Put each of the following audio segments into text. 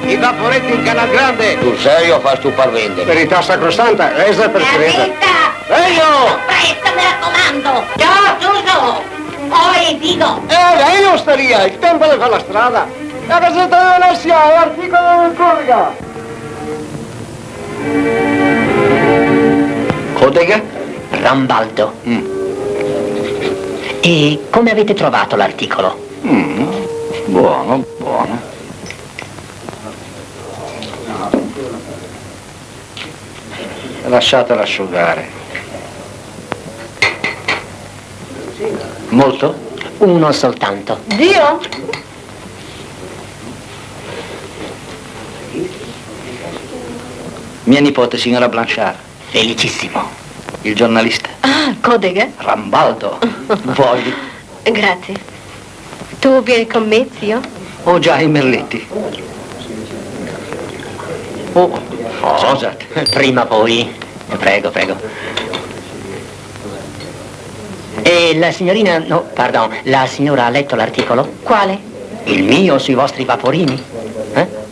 I vaporetti in canal grande. Sul serio fa stupar vendere. Verità sacrosanta, resa per cresa. Io! Presto, mi raccomando! Ciao, Suso! Oi, dico! Io staria, il tempo di fare la strada. La Gazzetta dell'Assia, l'articolo del collega. Codega? Rambaldo. E come avete trovato l'articolo? Buono, buono. Lasciatela asciugare. Molto? Uno soltanto. Dio? Mia nipote, signora Blanchard. Felicissimo. Il giornalista. Ah, Codega? Rambaldo. Vuoi? Grazie. Tu vieni con me, zio? Ho già i merletti. Oh, cosa? Prima poi. Prego, prego. E la signorina, no, pardon, la signora ha letto l'articolo? Quale? Il mio sui vostri vaporini?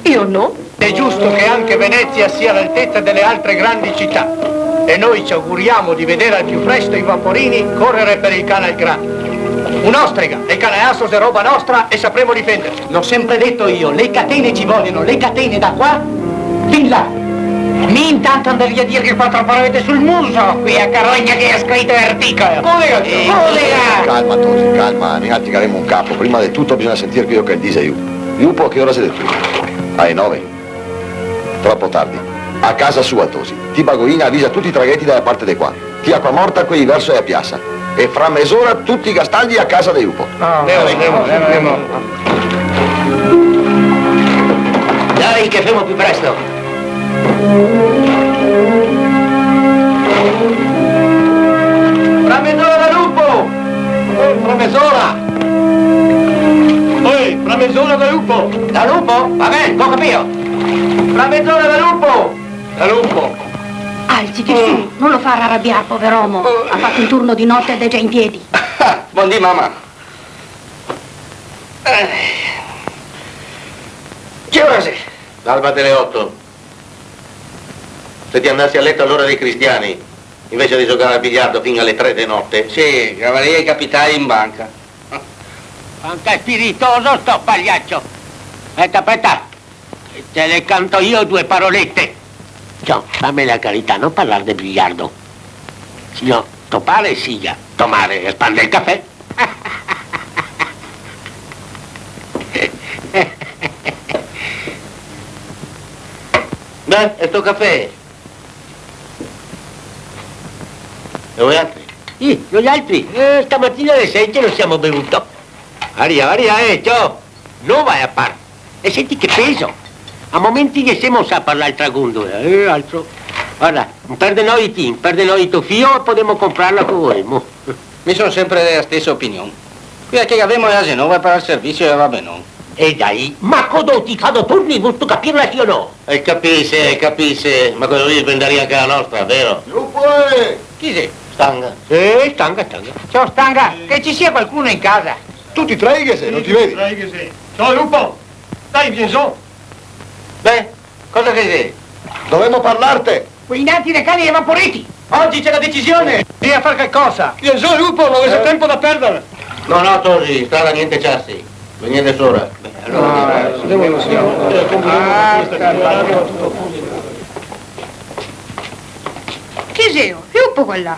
Io no. È giusto che anche Venezia sia all'altezza delle altre grandi città. E noi ci auguriamo di vedere al più presto i vaporini correre per il Canal Grande. Un'ostrega, le cane assos è roba nostra e sapremo difenderci. L'ho sempre detto io, le catene ci vogliono, le catene da qua fin là. Mi intanto andare a dire che quattro parole sul muso, qui a Carogna che ha scritto l'articolo. Collega! Calma, Tosi, calma, ne atticaremo un capo. Prima di tutto bisogna sentire che io che dice io. Lupo, a che ora siete qui? Alle 9. Troppo tardi. A casa sua, Tosi. Ti Bagoina avvisa tutti i traghetti dalla parte di qua. Ti Acqua Morta quei verso a piazza. E fra mezz'ora tutti i gastagli a casa di Lupo. Andiamo. Dai, che femo più presto. Fra mezz'ora da Lupo! Fra mezz'ora! Fra mezz'ora da Lupo! Da lupo? Va bene, ho capito. Fra mezz'ora da Lupo! Da Lupo! Alziti su, non lo far arrabbiare, pover'uomo. Ha fatto un turno di notte ed è già in piedi. Buondì, mamma. Che ora sei? L'alba delle 8. Se ti andassi a letto all'ora dei cristiani, invece di giocare al biliardo fino alle 3 di notte. Sì, cavalleria capitale in banca. Anche spiritoso sto pagliaccio. Aspetta. Te le canto io due parolette. Ciao, fammi la carità, non parlare di biliardo. Signor, topare siga, tomare e spande il caffè. Beh, e sto caffè? E voi altri? Sì, noi altri, stamattina alle 6 ce lo siamo bevuto. Aria, ciao. Non vai a par. E senti che peso. A momenti che siamo sa parlare il tragundo. Altro. Guarda, perde noi tuo fio e potremo comprarlo con voi. Mi sono sempre della stessa opinione. Qui che abbiamo a Genova per il servizio e va bene. E dai, ma cosa ti cado turni, vuoi capirla sì o no? E capisce, ma quello lì prenderia anche la nostra, vero? Lupo! Chi sei? Stanga. Stanga. Ciao Stanga, che ci sia qualcuno in casa. Tutti treghe se non ti vedi. Ciao Lupo! Dai, vieni su! Beh, cosa che sei? Dovremmo parlarti. Quei nati dei cani e vaporiti! Oggi c'è la decisione! Vieni a fare qualcosa! Vieni su Lupo, non avete tempo da perdere! No, Tosi, strada niente chassi. Venite sopra. Chi sei? Lupo quella.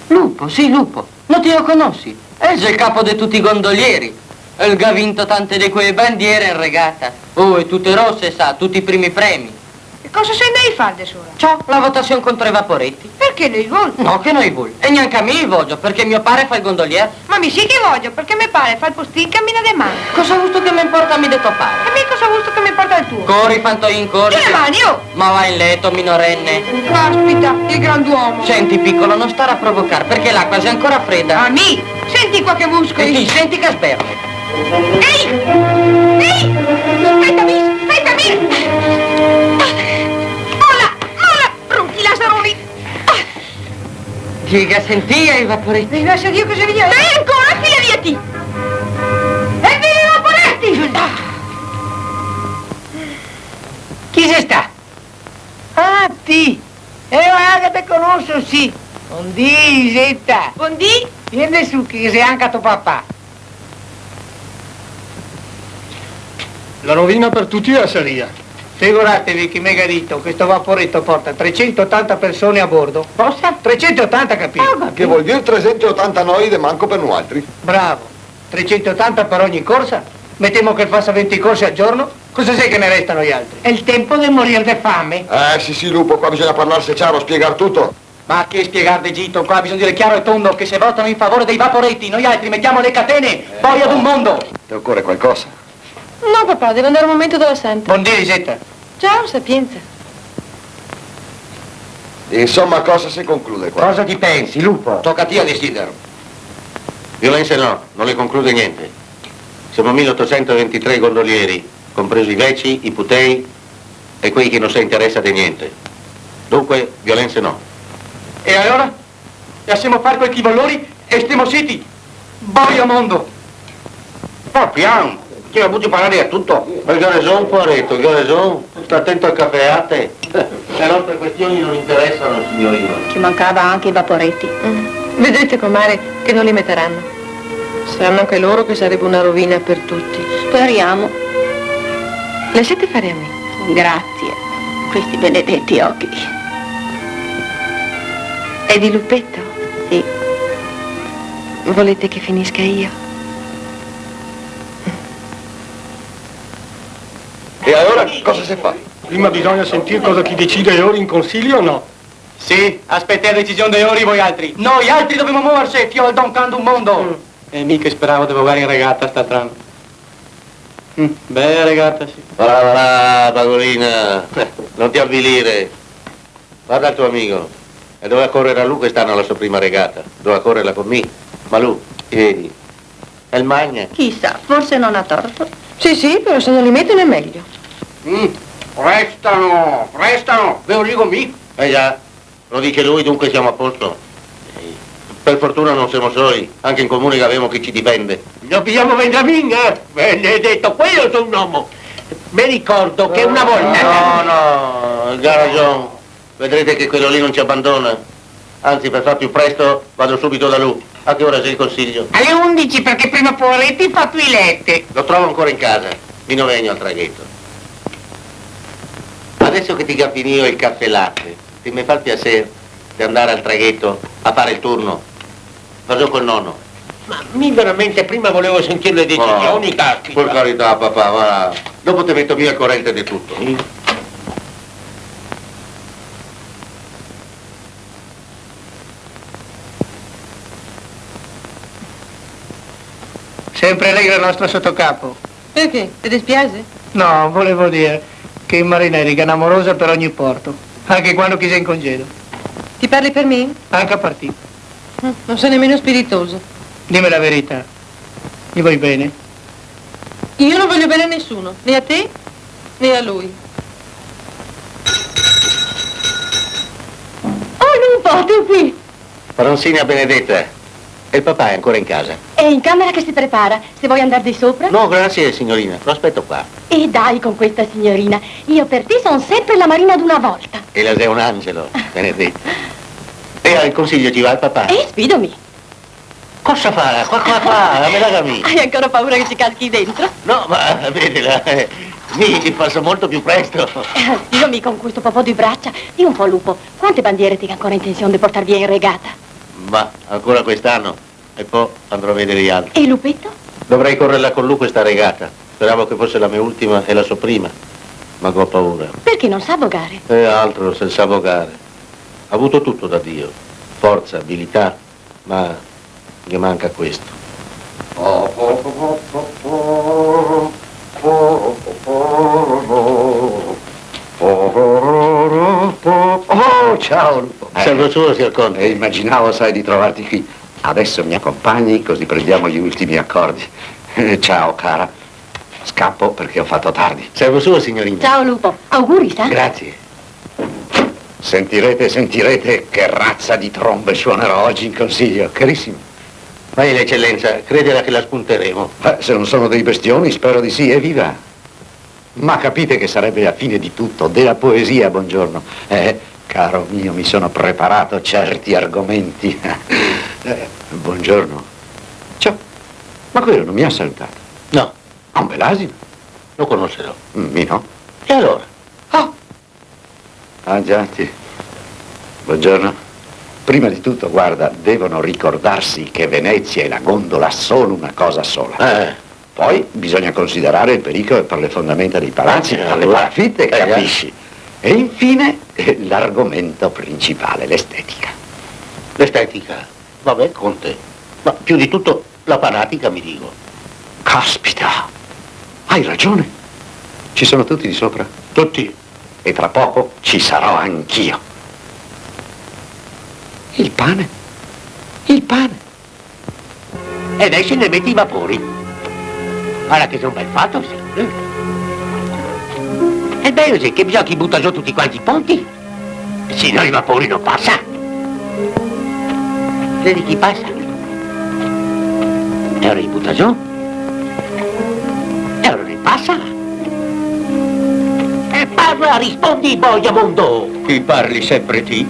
Lupo, sì, Lupo. Non ti lo conosci? È il capo di tutti i gondolieri. È il che ha vinto tante di quelle bandiere in regata. Oh, e tutte rosse, sa, tutti i primi premi. E cosa sei nei fa adesso? Ciao, la votazione contro i vaporetti. Perché noi vuoi? No, che noi vuoi. E neanche a me voglio, perché mio padre fa il gondoliere. Ma mi sì che voglio, perché mi pare fa il postino cammina de mani. Cosa ha avuto che mi importa a me di tuo E padre? me cosa ha visto che mi porta il tuo? Corri, fantoin, corri. Che le mani, oh! Ma vai in letto, minorenne. Caspita, il grand'uomo. Senti, piccolo, non stare a provocare, perché l'acqua è ancora fredda. A me? Senti qua che E muscoli. ti senti che sberle. Ehi! Ehi! Aspettami! Mola! Pronti, Lazzaroni! Dica, sentia i vaporetti. Grazie a Dio che sei via! Dai ancora, figliati! E vieni i vaporetti! Chi sei sta? Ah, ti! Che te conosco, sì! Buondì, Zetta! Buondì! Vieni su, che sei anche tuo papà! La rovina per tutti è la Saria. Figuratevi che mega dito, questo vaporetto porta 380 persone a bordo. Posta? 380, capito? Che vuol dire 380 noi e manco per noi altri? Bravo. 380 per ogni corsa? Mettiamo che faccia 20 corse al giorno? Cosa sei che ne restano gli altri? È il tempo di morire di fame. Sì, Lupo, qua bisogna parlarsi chiaro, spiegare tutto. Ma che spiegare, Gito? Qua bisogna dire chiaro e tondo che se votano in favore dei vaporetti, noi altri mettiamo le catene, poi ad un mondo. Ti occorre qualcosa? No, papà, deve andare un momento dove sente. Buondì, Lisetta. Ciao, Sapienza. Insomma, cosa si conclude qua? Cosa ti pensi, Lupo? Tocca a te a decidere. Violenze no, non le conclude niente. Siamo 1823 gondolieri, compresi i vecchi, i putei e quelli che non si interessa di niente. Dunque, violenze no. E allora? Lasciamo fare quel chi volori e stiamo zitti. Boia mondo. Oh, piano, ti la butti parlare a tutto. Ma che ragione, poveretto, che ragione? Sta attento al caffè a te. Le nostre questioni non interessano, signorina. Ci mancava anche i vaporetti. Vedrete, comare, che non li metteranno. Sanno anche loro che sarebbe una rovina per tutti. Speriamo. Lasciate fare a me. Grazie. Questi benedetti occhi. È di Lupetto? Sì. Volete che finisca io? E allora cosa si fa? Prima bisogna sentire cosa chi decide ora in consiglio o no? Sì, aspettate la decisione di ora voi altri. Noi altri dobbiamo muoversi, fio al doncando un mondo. E mica speravo di vogare in regata sta trama. Bella regata, sì. Brava, Pagolina, non ti avvilire. Guarda il tuo amico. E doveva correre a lui quest'anno alla sua prima regata. Doveva correrla con me. Ma lui, vedi, è il magna. Chissà, forse non ha torto. Sì, però se non li mettono è meglio. Restano, ve lo dico me. Già, lo dice lui, dunque siamo a posto. Per fortuna non siamo soli, anche in comune che abbiamo chi ci dipende. Lo pigliamo Benjamin, Benedetto, quello è un uomo. Mi ricordo che una volta... No, ha ragione. Vedrete che quello lì non ci abbandona. Anzi, per far più presto, vado subito da lui. A che ora c'è il consiglio? Alle 11, perché prima poveretti fa i letti. Lo trovo ancora in casa. Mi novegno al traghetto. Adesso che ti caffino il caffè latte, ti mi fa il piacere di andare al traghetto a fare il turno. Vado col nonno. Ma mi veramente prima volevo sentire le decisioni, caspita. Per carità, papà, va. Dopo ti metto via il corrente di tutto. Sempre allegra il nostro sottocapo. Perché? Ti dispiace? No, volevo dire che in marinai è amorosa per ogni porto, anche quando chi sei in congedo, Ti parli per me? anche a partire. Non sei nemmeno spiritoso. Dimmi la verità, gli vuoi bene? Io non voglio bene a nessuno, né a te né a lui. Oh, Lupo, tu qui. Paronsina Benedetta, e il papà è ancora in casa? È in camera che si prepara. Se vuoi andare di sopra. No, grazie signorina, lo aspetto qua. E dai con questa signorina. Io per te sono sempre la marina d'una volta. E la sei un angelo, Benedetta. E al consiglio ci va il papà? Sfidami. Cosa fa? Cosa fa? Me la cammi. Hai ancora paura che ci caschi dentro? No, ma vedela, mi passo molto più presto. Sfidami con questo popò di braccia. Dì un po', Lupo, quante bandiere ti hai ancora intenzione di portar via in regata? Ma ancora quest'anno, e poi andrò a vedere gli altri. E Lupetto? Dovrei correrla con lui questa regata. Speravo che fosse la mia ultima e la sua prima, ma ho paura. Perché non sa vogare? E altro, se sa vogare. Ha avuto tutto da Dio, forza, abilità, ma gli manca questo. Oh, ciao Lupo. Salve suo, signor Conte. Immaginavo, sai, di trovarti qui. Adesso mi accompagni, così prendiamo gli ultimi accordi. Ciao, cara. Scappo perché ho fatto tardi. Servo suo, signorina. Ciao Lupo, auguri, sa? Grazie. Sentirete che razza di trombe suonerò oggi in consiglio. Carissimo. Vai, l'eccellenza, credela che la spunteremo. Se non sono dei bestioni, spero di sì, evviva. Ma capite che sarebbe la fine di tutto, della poesia, buongiorno. Caro mio, mi sono preparato certi argomenti. Buongiorno. Ciao. Ma quello non mi ha salutato. No, Ha un bel asino. lo conoscerò. Mi no. E allora? Ah già, sì. Buongiorno. Prima di tutto, guarda, devono ricordarsi che Venezia e la gondola sono una cosa sola. Poi bisogna considerare il pericolo per le fondamenta dei palazzi, per le palafitte, capisci? E infine l'argomento principale, l'estetica. L'estetica? Vabbè, Conte. Ma più di tutto la fanatica, mi dico. Caspita, hai ragione. Ci sono tutti di sopra? Tutti. E tra poco ci sarò anch'io. Il pane? Il pane? Ed esce ne metti i vapori. Guarda che sono bel fatto, sì. È bello, sì, che bisogna che butta giù tutti quanti i ponti. Se no i vapori non passa. Vedi chi passa? E ora li butta giù. E ora li passa. E parla, rispondi, boia mondo. Qui parli sempre ti?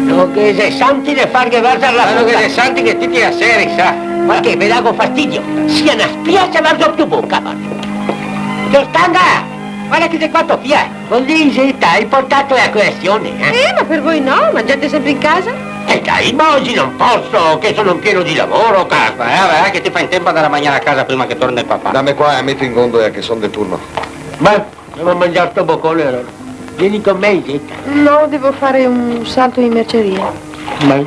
Lo che sei santi ne far che versa la Quello che sei santi che ti tira seri, sa? Ma che mi dago fastidio? Sia una spiazza verso più bocca, guarda. Giostanga! Guarda che sei quanto fia! Non dici, hai portato la questione, Ma per voi no? Mangiate sempre in casa? E dai, ma oggi non posso, che sono pieno di lavoro, cazzo. Vabbè, che ti fa in tempo ad andare a mangiare a casa prima che torni il papà. Dammi qua e metto in gondola che sono del turno. Beh, devo mangiare sto boccone allora. Vieni con me, Zetta. No, devo fare un salto in merceria. Beh,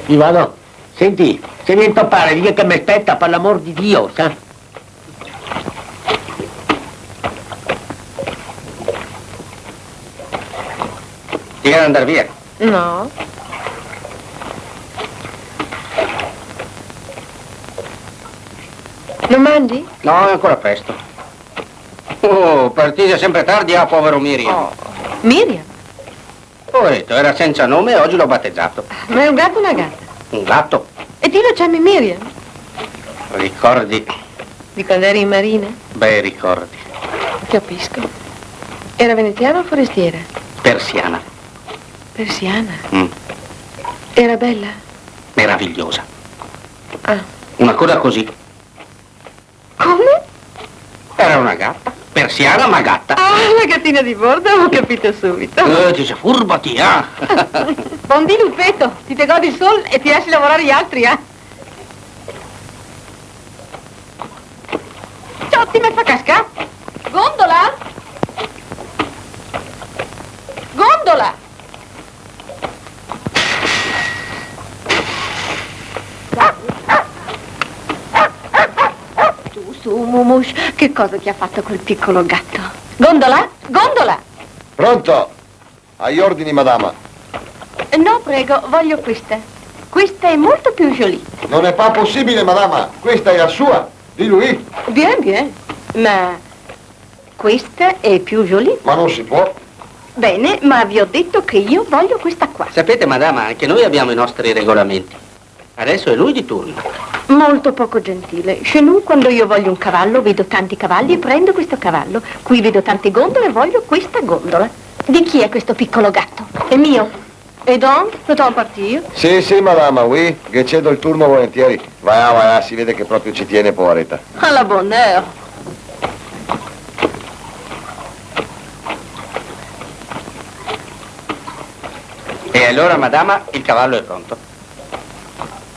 mi vado. Senti, se vieni a papà, dica che mi aspetta, per l'amor di Dio, sa? Ti viene ad andare via. No. Non mangi? No, è ancora presto. Oh, partite sempre tardi, povero Miriam. Miriam? Poveretto, era senza nome e oggi l'ho battezzato. Ma è un gatto o una gatta? Un gatto. E ti lo chiami Miriam? Ricordi? Di quando eri in marina? Bei ricordi. Capisco. Era veneziana o forestiera? Persiana. Persiana. Mm. Era bella? Meravigliosa. Ah. Una cosa così. Come? Era una gatta. Persiana ma gatta. Ah, la gattina di bordo, ho capito subito. Ti sei furbati, Bondi Lupetto, ti te godi il sol e ti lasci lavorare gli altri, Ciao, ti mi fa casca? Gondola? Gondola! Su, Mumush, che cosa ti ha fatto quel piccolo gatto? Gondola? Gondola! Pronto? Agli ordini, madama. No, prego, voglio questa. Questa è molto più jolie. Non è pas possibile, madama. Questa è la sua. Di lui. Bien, bien. Ma questa è più jolie. Ma non si può. Bene, ma vi ho detto che io voglio questa qua. Sapete, madama, anche noi abbiamo i nostri regolamenti. Adesso è lui di turno. Molto poco gentile. Chez nous, quando io voglio un cavallo, vedo tanti cavalli e prendo questo cavallo. Qui vedo tante gondole e voglio questa gondola. Di chi è questo piccolo gatto? È mio. E donc, potrò partire? Sì, madama, oui, che cedo il turno volentieri. Vai là, si vede che proprio ci tiene, poveretta. Alla bonne heure. E allora, madama, il cavallo è pronto.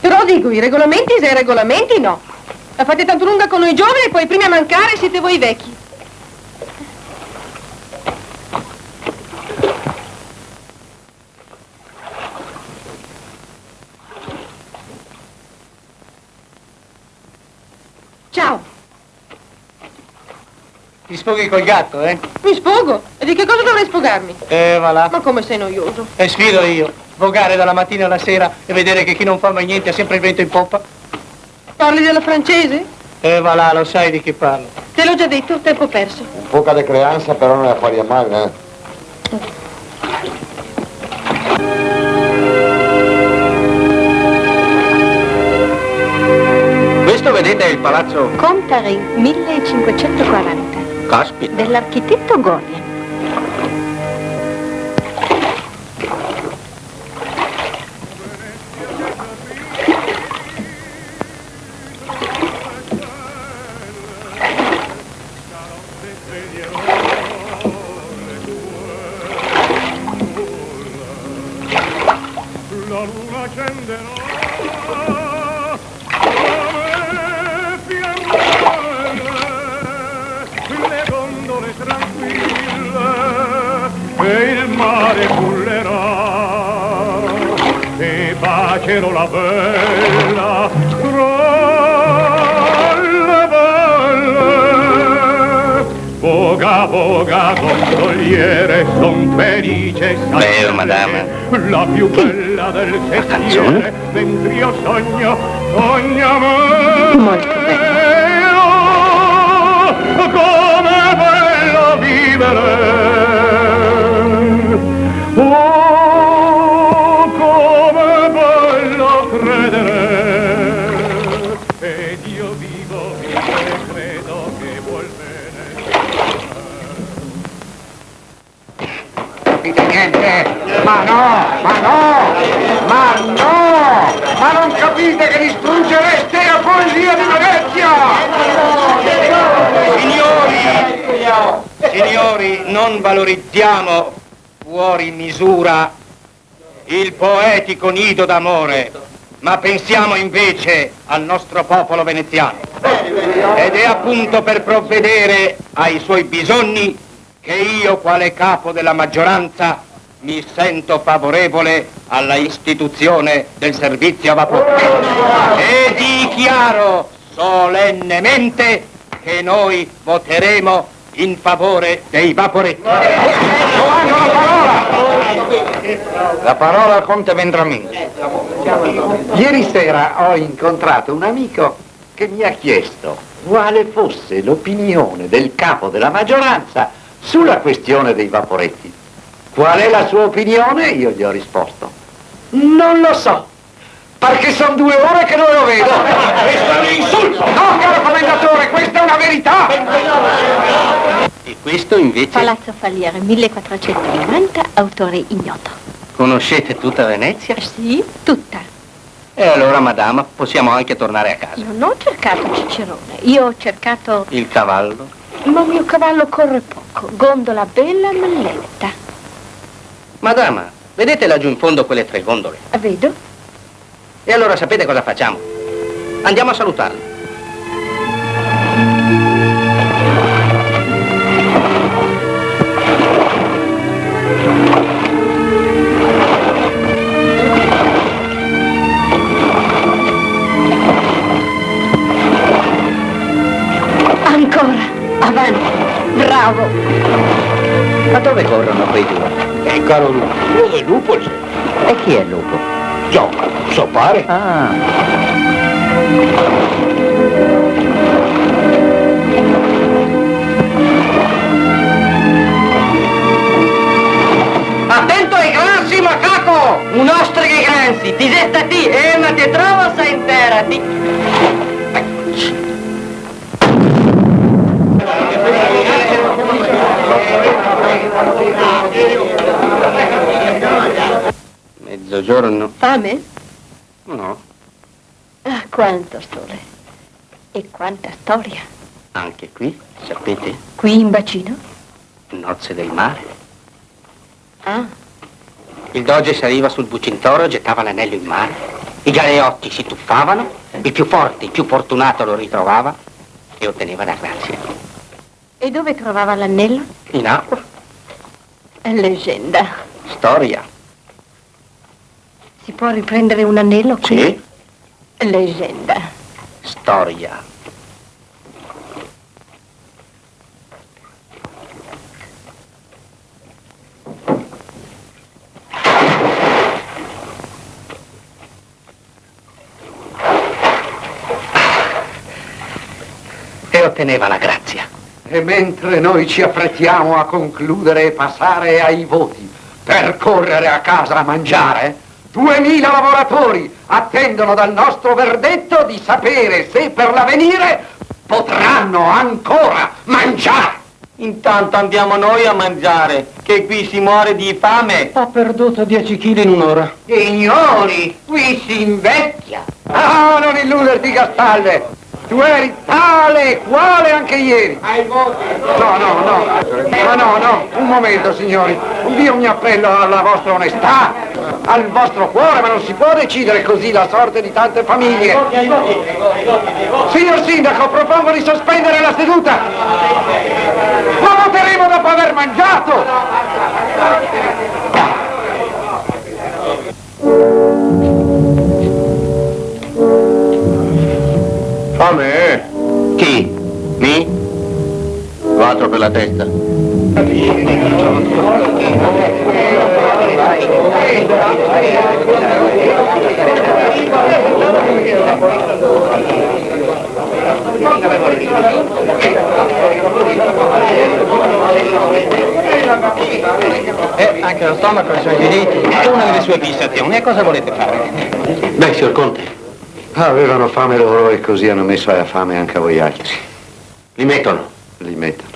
Però dico, i regolamenti se i regolamenti no. La fate tanto lunga con noi giovani e poi i primi a mancare siete voi vecchi. Ciao. Ti sfoghi col gatto, Mi sfogo? E di che cosa dovrei sfogarmi? Va là. Ma come sei noioso? E sfido io. vogare dalla mattina alla sera e vedere che chi non fa mai niente ha sempre il vento in poppa? Parli della francese? Va là, lo sai di chi parlo. Te l'ho già detto, tempo perso. Poca de creanza, però non è affari a male, eh. Questo, vedete, è il palazzo... Contari 1540. Caspita. Dell'architetto Goya. La luna scenderà le gondole tranquille e il mare cullerà e bacerò la bella tra le belle. Voga, voga, gondoliere, son felice Beh, madame. la più bella del canzone? sestiere, mentre io sogno, sogna me. Molto bello. Come è bello vivere, oh, come è bello credere, ed io vivo, vivo e credo che vuol bene. Capite niente? Ma no! Ma non capite che distruggereste la poesia di Venezia! Signori, non valorizziamo fuori misura il poetico nido d'amore, ma pensiamo invece al nostro popolo veneziano. Ed è appunto per provvedere ai suoi bisogni che io, quale capo della maggioranza, mi sento favorevole alla istituzione del servizio a vapore. E dichiaro solennemente che noi voteremo in favore dei vaporetti. La parola al conte Vendramin. Ieri sera ho incontrato un amico che mi ha chiesto quale fosse l'opinione del capo della maggioranza sulla questione dei vaporetti. Qual è la sua opinione? Io gli ho risposto: non lo so, perché sono 2 ore che non lo vedo. Questo è un insulto! No, caro commendatore, questa è una verità! E questo invece... Palazzo Faliere 1490, autore ignoto. Conoscete tutta Venezia? Sì, tutta. E allora, madama, possiamo anche tornare a casa. Non ho cercato Cicerone, io ho cercato... Il cavallo? Ma il mio cavallo corre poco, gondola bella ma lenta. Madama, vedete laggiù in fondo quelle 3 gondole? Vedo? E allora sapete cosa facciamo? Andiamo a salutarle. Ancora, avanti, bravo. Ma dove corrono quei 2? E caro lupo, quello del lupo c'è. E chi è il lupo? Gioca, so pare. Ah. Attento ai grassi, macaco! Un ostriche grassi, ti gestati, ma ti trovo sei interati. Mezzogiorno? Fame? No, Ah, quanto sole. E quanta storia. anche qui, sapete, Qui in bacino? nozze del mare. Ah, Il doge saliva sul Bucintoro, gettava l'anello in mare. I galeotti si tuffavano, il più forte, il più fortunato lo ritrovava e otteneva la grazia. e dove trovava l'anello? In acqua, Leggenda. storia. Si può riprendere un anello qui? Sì, Leggenda. storia. e otteneva la grazia. E mentre noi ci affrettiamo a concludere e passare ai voti per correre a casa a mangiare, 2000 lavoratori attendono dal nostro verdetto di sapere se per l'avvenire potranno ancora mangiare. Intanto andiamo noi a mangiare, che qui si muore di fame. Ho perduto 10 kg in un'ora. Signori, qui si invecchia. Ah, non illuderti, Gaspalle! Tu eri tale e quale anche ieri. Ai voti. No, un momento, signori. Io mi appello alla vostra onestà, al vostro cuore, ma non si può decidere così la sorte di tante famiglie. Signor Sindaco, propongo di sospendere la seduta. Ma voteremo dopo aver mangiato. Fame? Chi? Mi? 4 per la testa. Anche lo stomaco ha i suoi diritti. È una delle sue fissazioni. E cosa volete fare? Beh, signor Conte, Avevano fame loro e così hanno messo alla fame anche a voi altri. li mettono. Li mettono.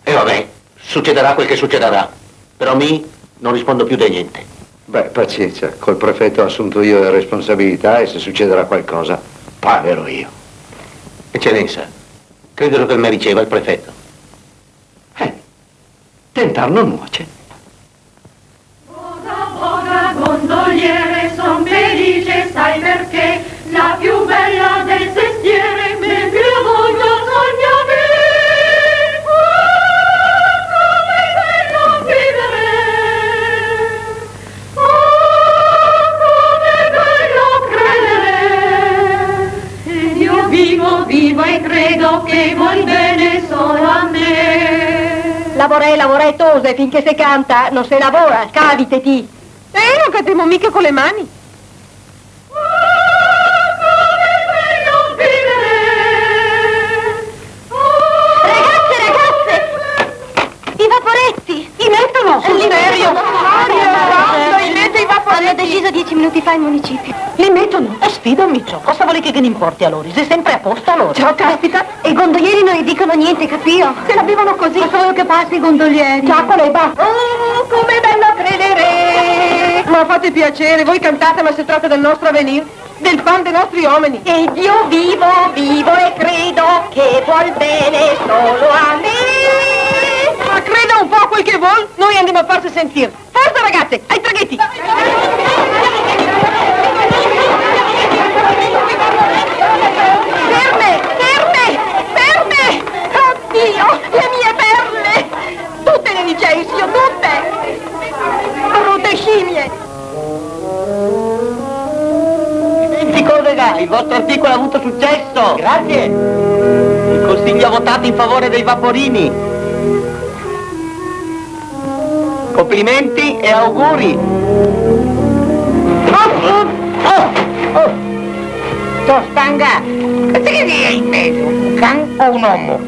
E vabbè, succederà quel che succederà. Però mi non rispondo più di niente. Beh, pazienza, col prefetto ho assunto io le responsabilità e se succederà qualcosa, pagherò io. Eccellenza, credo che me riceva il prefetto. Tentar non nuoce. Ora gondoliere, son felice, sai perché la più bella del sestiere me più voglio sognare. Come bello vivere! Come bello credere! Ed io vivo e credo che vuol bene solo a me. Lavorei tose finché se canta, non se lavora, caviteti. Non cantiamo mica con le mani. Ragazze! I vaporetti! I mettono! Sul serio? Hanno deciso 10 minuti fa in municipio. Li mettono? Sfido, Micio. Cosa vuole che ne importi a loro? Sei sempre a posto a loro. Ciao, caspita! E i gondolieri non gli dicono niente, capio? Se la bevono così. Ma solo che passi i gondolieri. Ciao, qual è? Oh, come bello credere! Ma fate piacere, voi cantate ma si tratta del nostro avvenire, del pan dei nostri uomini. Ed io vivo e credo che vuol bene solo a me. Ma creda un po' a quel che vuol, noi andiamo a farsi sentire. Forza ragazze, ai traghetti! Ferme! Oddio, le mie perle! Tutte le licenzio, tutte! Brutte scimmie! Il vostro articolo ha avuto successo! Grazie. Il Consiglio ha votato in favore dei vaporini. Complimenti e auguri! Tostanga, che via in mezzo? Un can o un uomo?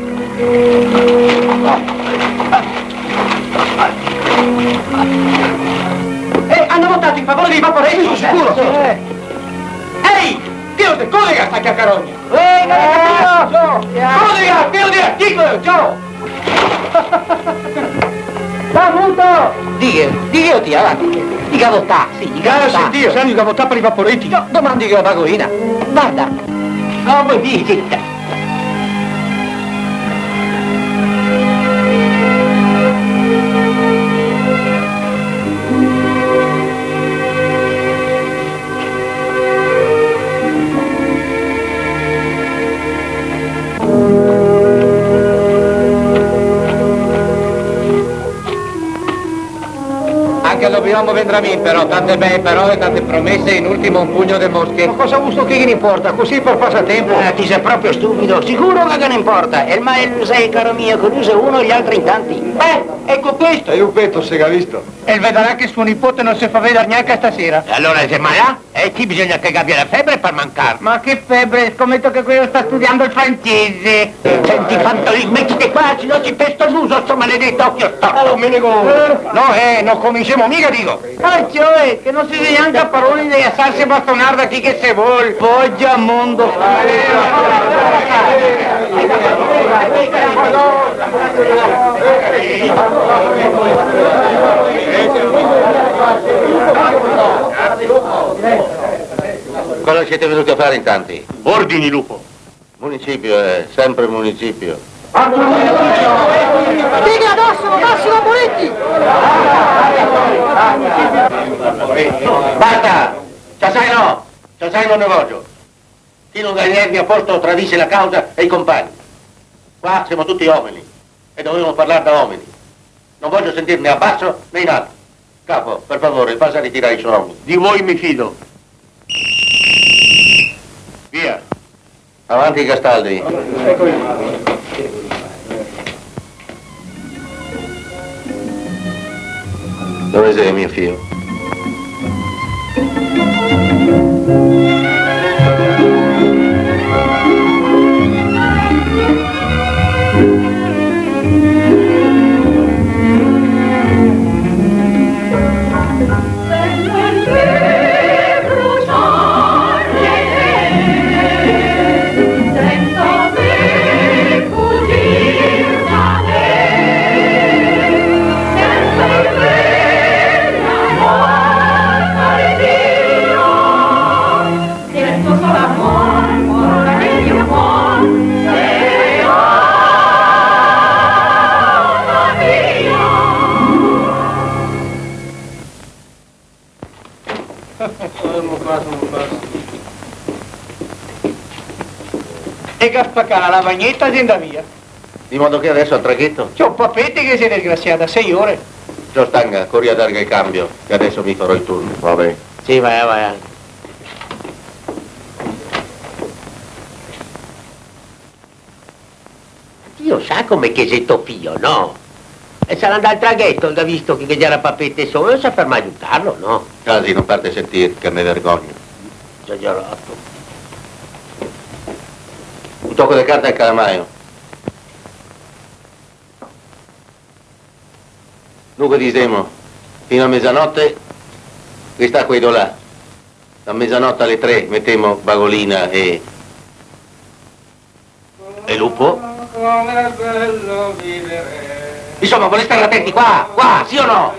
Hanno votato in favore dei vaporetti, sicuro! Ehi! Piede, collega sta caccarogna! Collega, piede, articolo, ciao! Sta muto! Dio ti avanti! I gavottà, sì, i gavottà. Dio, sei i gavottà per i vaporetti! No, domandi che la vagoina. Guarda. Come visita. Anche all'Obiombo vendrà me, però, tante bei parole, tante promesse, in ultimo un pugno di mosche. Ma cosa gusto che ne importa? Così per passatempo. Ti sei proprio stupido. Sicuro che ne importa. Il male sei, caro mio, che usa uno e gli altri in tanti. Ecco questo. E un petto se l'ha visto. E vedrà che suo nipote non si fa vedere neanche stasera. E allora se mai là? E qui bisogna che abbia la febbre per mancare. Ma che febbre, scommetto che quello sta studiando il francese. Senti, Fantolin, mettiti qua, se no ci pesto il muso, sto maledetto occhio storto. Oh, me ne go. No, non cominciamo mica, dico. Ah, cioè, che non si dice neanche a parole di assarsi a bastonare da chi che se vuol. Poggia mondo. Cosa siete venuti a fare in tanti? Ordini, lupo. Municipio, sempre municipio. Dica addosso, Massimo Moretti! Basta! Ci sai non ne voglio. Chi non dà i nervi a posto tradisce la causa e i compagni. Qua siamo tutti uomini e dovevamo parlare da uomini. Non voglio sentirne a basso né in alto. Capo, per favore, passa a ritirare i suoni. Di voi mi fido. Via. Avanti, Castaldi. Dove sei, mio figlio? E Gaspacana, la bagnetta si andava via. Di modo che adesso al traghetto? C'ho un papete che si è disgraziata, 6 ore. Gio Stanga, corri a dargli il cambio, che adesso mi farò il turno. Va bene. Sì, vai. Dio sa come chiesetto figlio, no? E sarà andato al traghetto, da visto che già era papete solo, non sa per mai aiutarlo, no? Casi, non parte a sentire, che mi vergogno. Già rotto. Un tocco di carta al calamaio. Dunque diciamo, fino a mezzanotte, questa qui là. Da mezzanotte alle 3 mettiamo Bagolina e lupo. Come è bello vivere. Insomma, volete stare attenti qua, sì o no?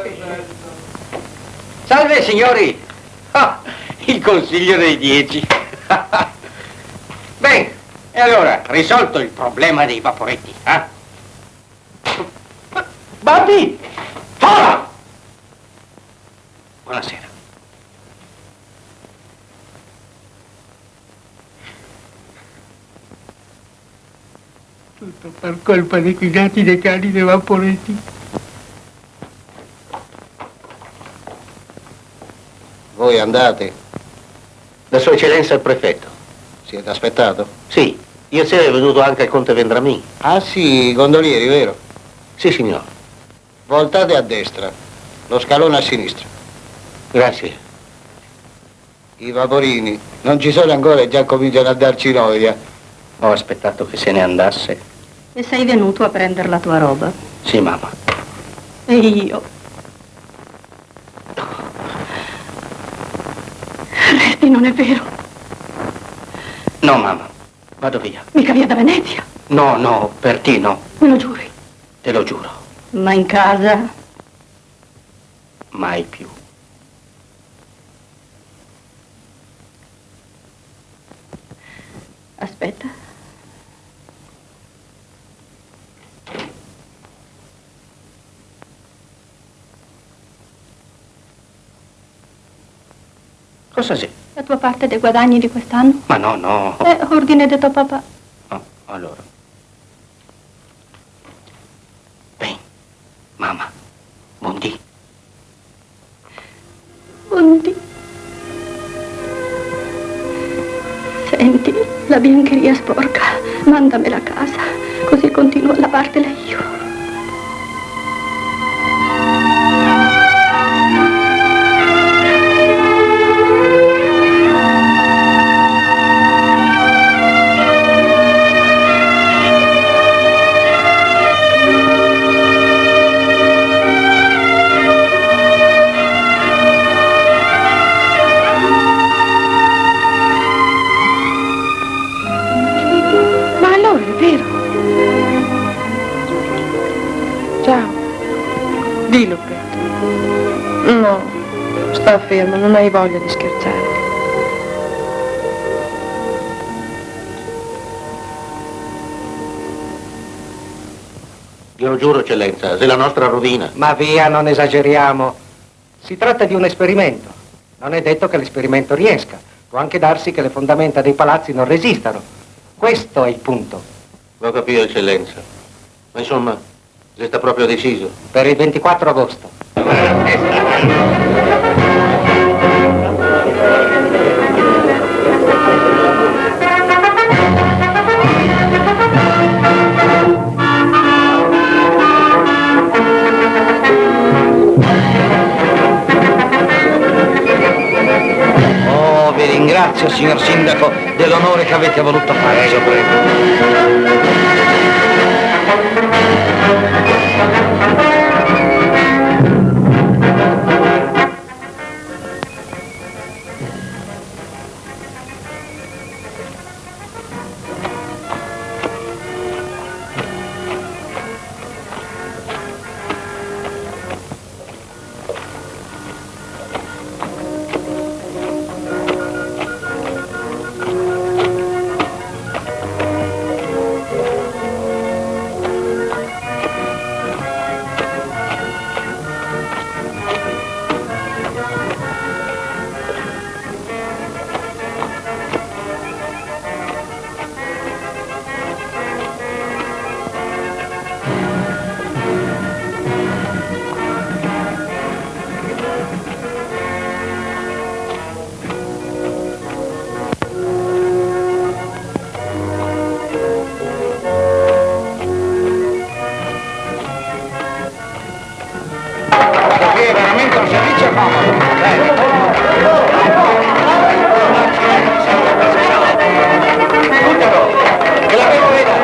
Salve signori! Ah, il consiglio dei 10. Bene, e allora, risolto il problema dei vaporetti, eh? Babbi! Fora! Buonasera. Tutto per colpa dei guidati dei cani dei vaporetti. Voi andate? La sua eccellenza il prefetto. Siete aspettato? Sì, ieri sera è venuto anche il conte Vendramin. Ah sì, i gondolieri, vero? Sì, signor. Voltate a destra, lo scalone a sinistra. Grazie. I vaporini non ci sono ancora e già cominciano a darci noia. Ho aspettato che se ne andasse. E sei venuto a prendere la tua roba? Sì, mamma. E io? Resti, non è vero? No, mamma. Vado via. Mica via da Venezia. No, per te no. Me lo giuri? Te lo giuro. Ma in casa? Mai più. Aspetta. Cosa sei? La tua parte dei guadagni di quest'anno? Ma no. Ordine di tuo papà. Oh, allora. Bene. Mamma. Buondì. Buondì. Senti, la biancheria è sporca. Mandamela a casa, così continuo a lavartela io. Sta ferma, non hai voglia di scherzare. Glielo giuro, eccellenza, sei la nostra rovina. Ma via, non esageriamo. Si tratta di un esperimento. Non è detto che l'esperimento riesca. Può anche darsi che le fondamenta dei palazzi non resistano. Questo è il punto. L'ho capito, eccellenza. Ma insomma, se sta proprio deciso. Per il 24 agosto. Oh, vi ringrazio, signor Sindaco, dell'onore che avete voluto fare. Prego. È veramente un servizio comodo. Che la vedo veda.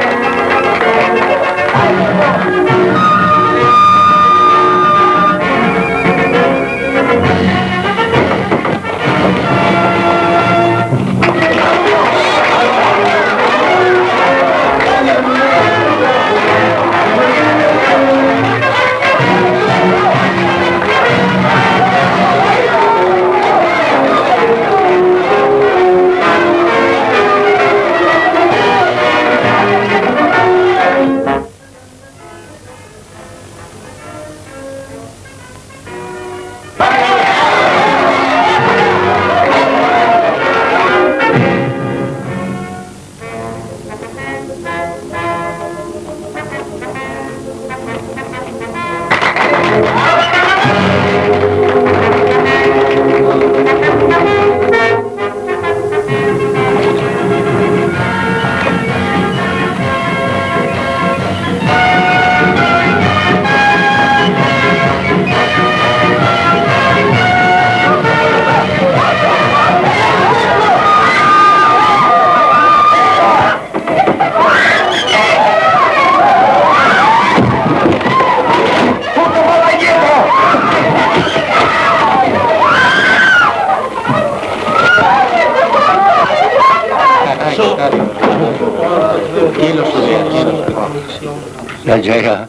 La gera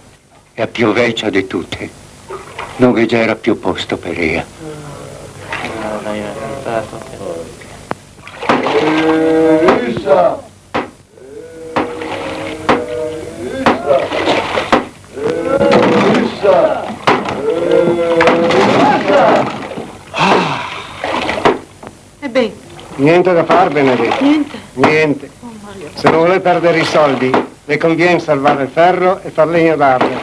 è più vecchia di tutte, non che c'era più posto per ella. Ebbene, Niente da far, Benedetto. niente. Niente. Se non vuole perdere i soldi, le conviene salvare il ferro e far legno d'arme.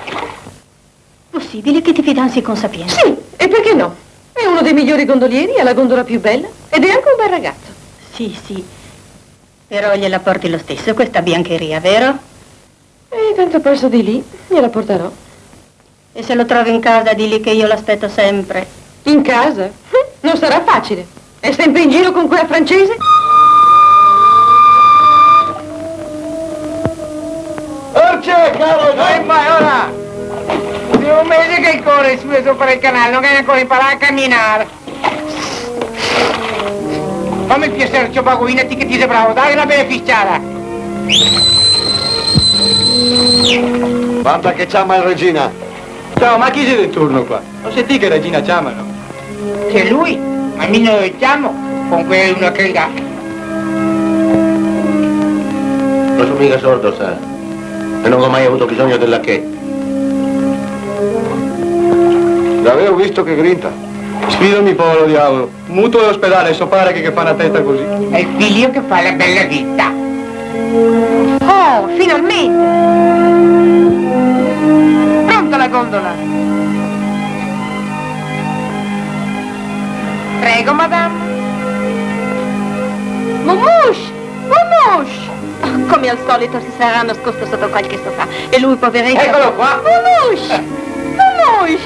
Possibile che ti fidanzi con Sapienza? Sì, e perché no? È uno dei migliori gondolieri, ha la gondola più bella ed è anche un bel ragazzo. Sì, sì. Però gliela porti lo stesso questa biancheria, vero? E tanto passo di lì, gliela porterò. E se lo trovi in casa, digli che io l'aspetto sempre. In casa? Non sarà facile. È sempre in giro con quella francese? Orce, caro! Dai, vai, ora! È un mese che corre su e sopra il canale, non hai ancora imparato a camminare. Fammi il piacere, c'ho baguinati che ti sei bravo, dai una beneficiara. Guarda che chiama il regina. Ciao, ma chi sei del turno qua? Non senti che regina chiamano? C'è lui, ma noi siamo con quella che là. Non sono mica sordo, sa. E non ho mai avuto bisogno della che. L'avevo visto che grinta. Sfidami povero diavolo. Mutuo all'ospedale, so pare che fa una testa così. È il figlio che fa la bella vita. Oh, finalmente! Pronta la gondola? Prego, madame. Mumush! Mumush! Oh, come al solito si sarà nascosto sotto qualche sofà. E lui, poveretto... Eccolo qua! Mumush! Mumush!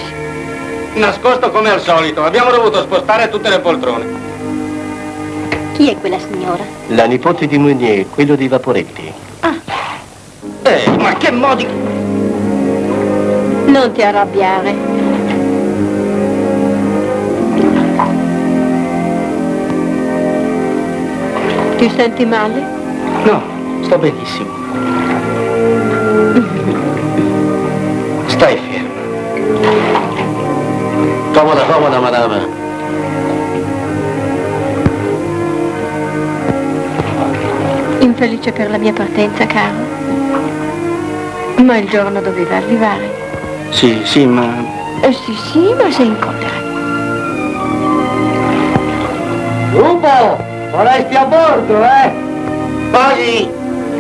Nascosto come al solito. Abbiamo dovuto spostare tutte le poltrone. Chi è quella signora? La nipote di Meunier, quello dei Vaporetti. Ma che modi... Non ti arrabbiare. Ti senti male? No, sto benissimo. Stai ferma. Comoda, comoda, madame. Infelice per la mia partenza, caro. Ma il giorno doveva arrivare. Sì, ma... Sì, ma sei in collera. Lupo! Vorresti a bordo, eh? Poi,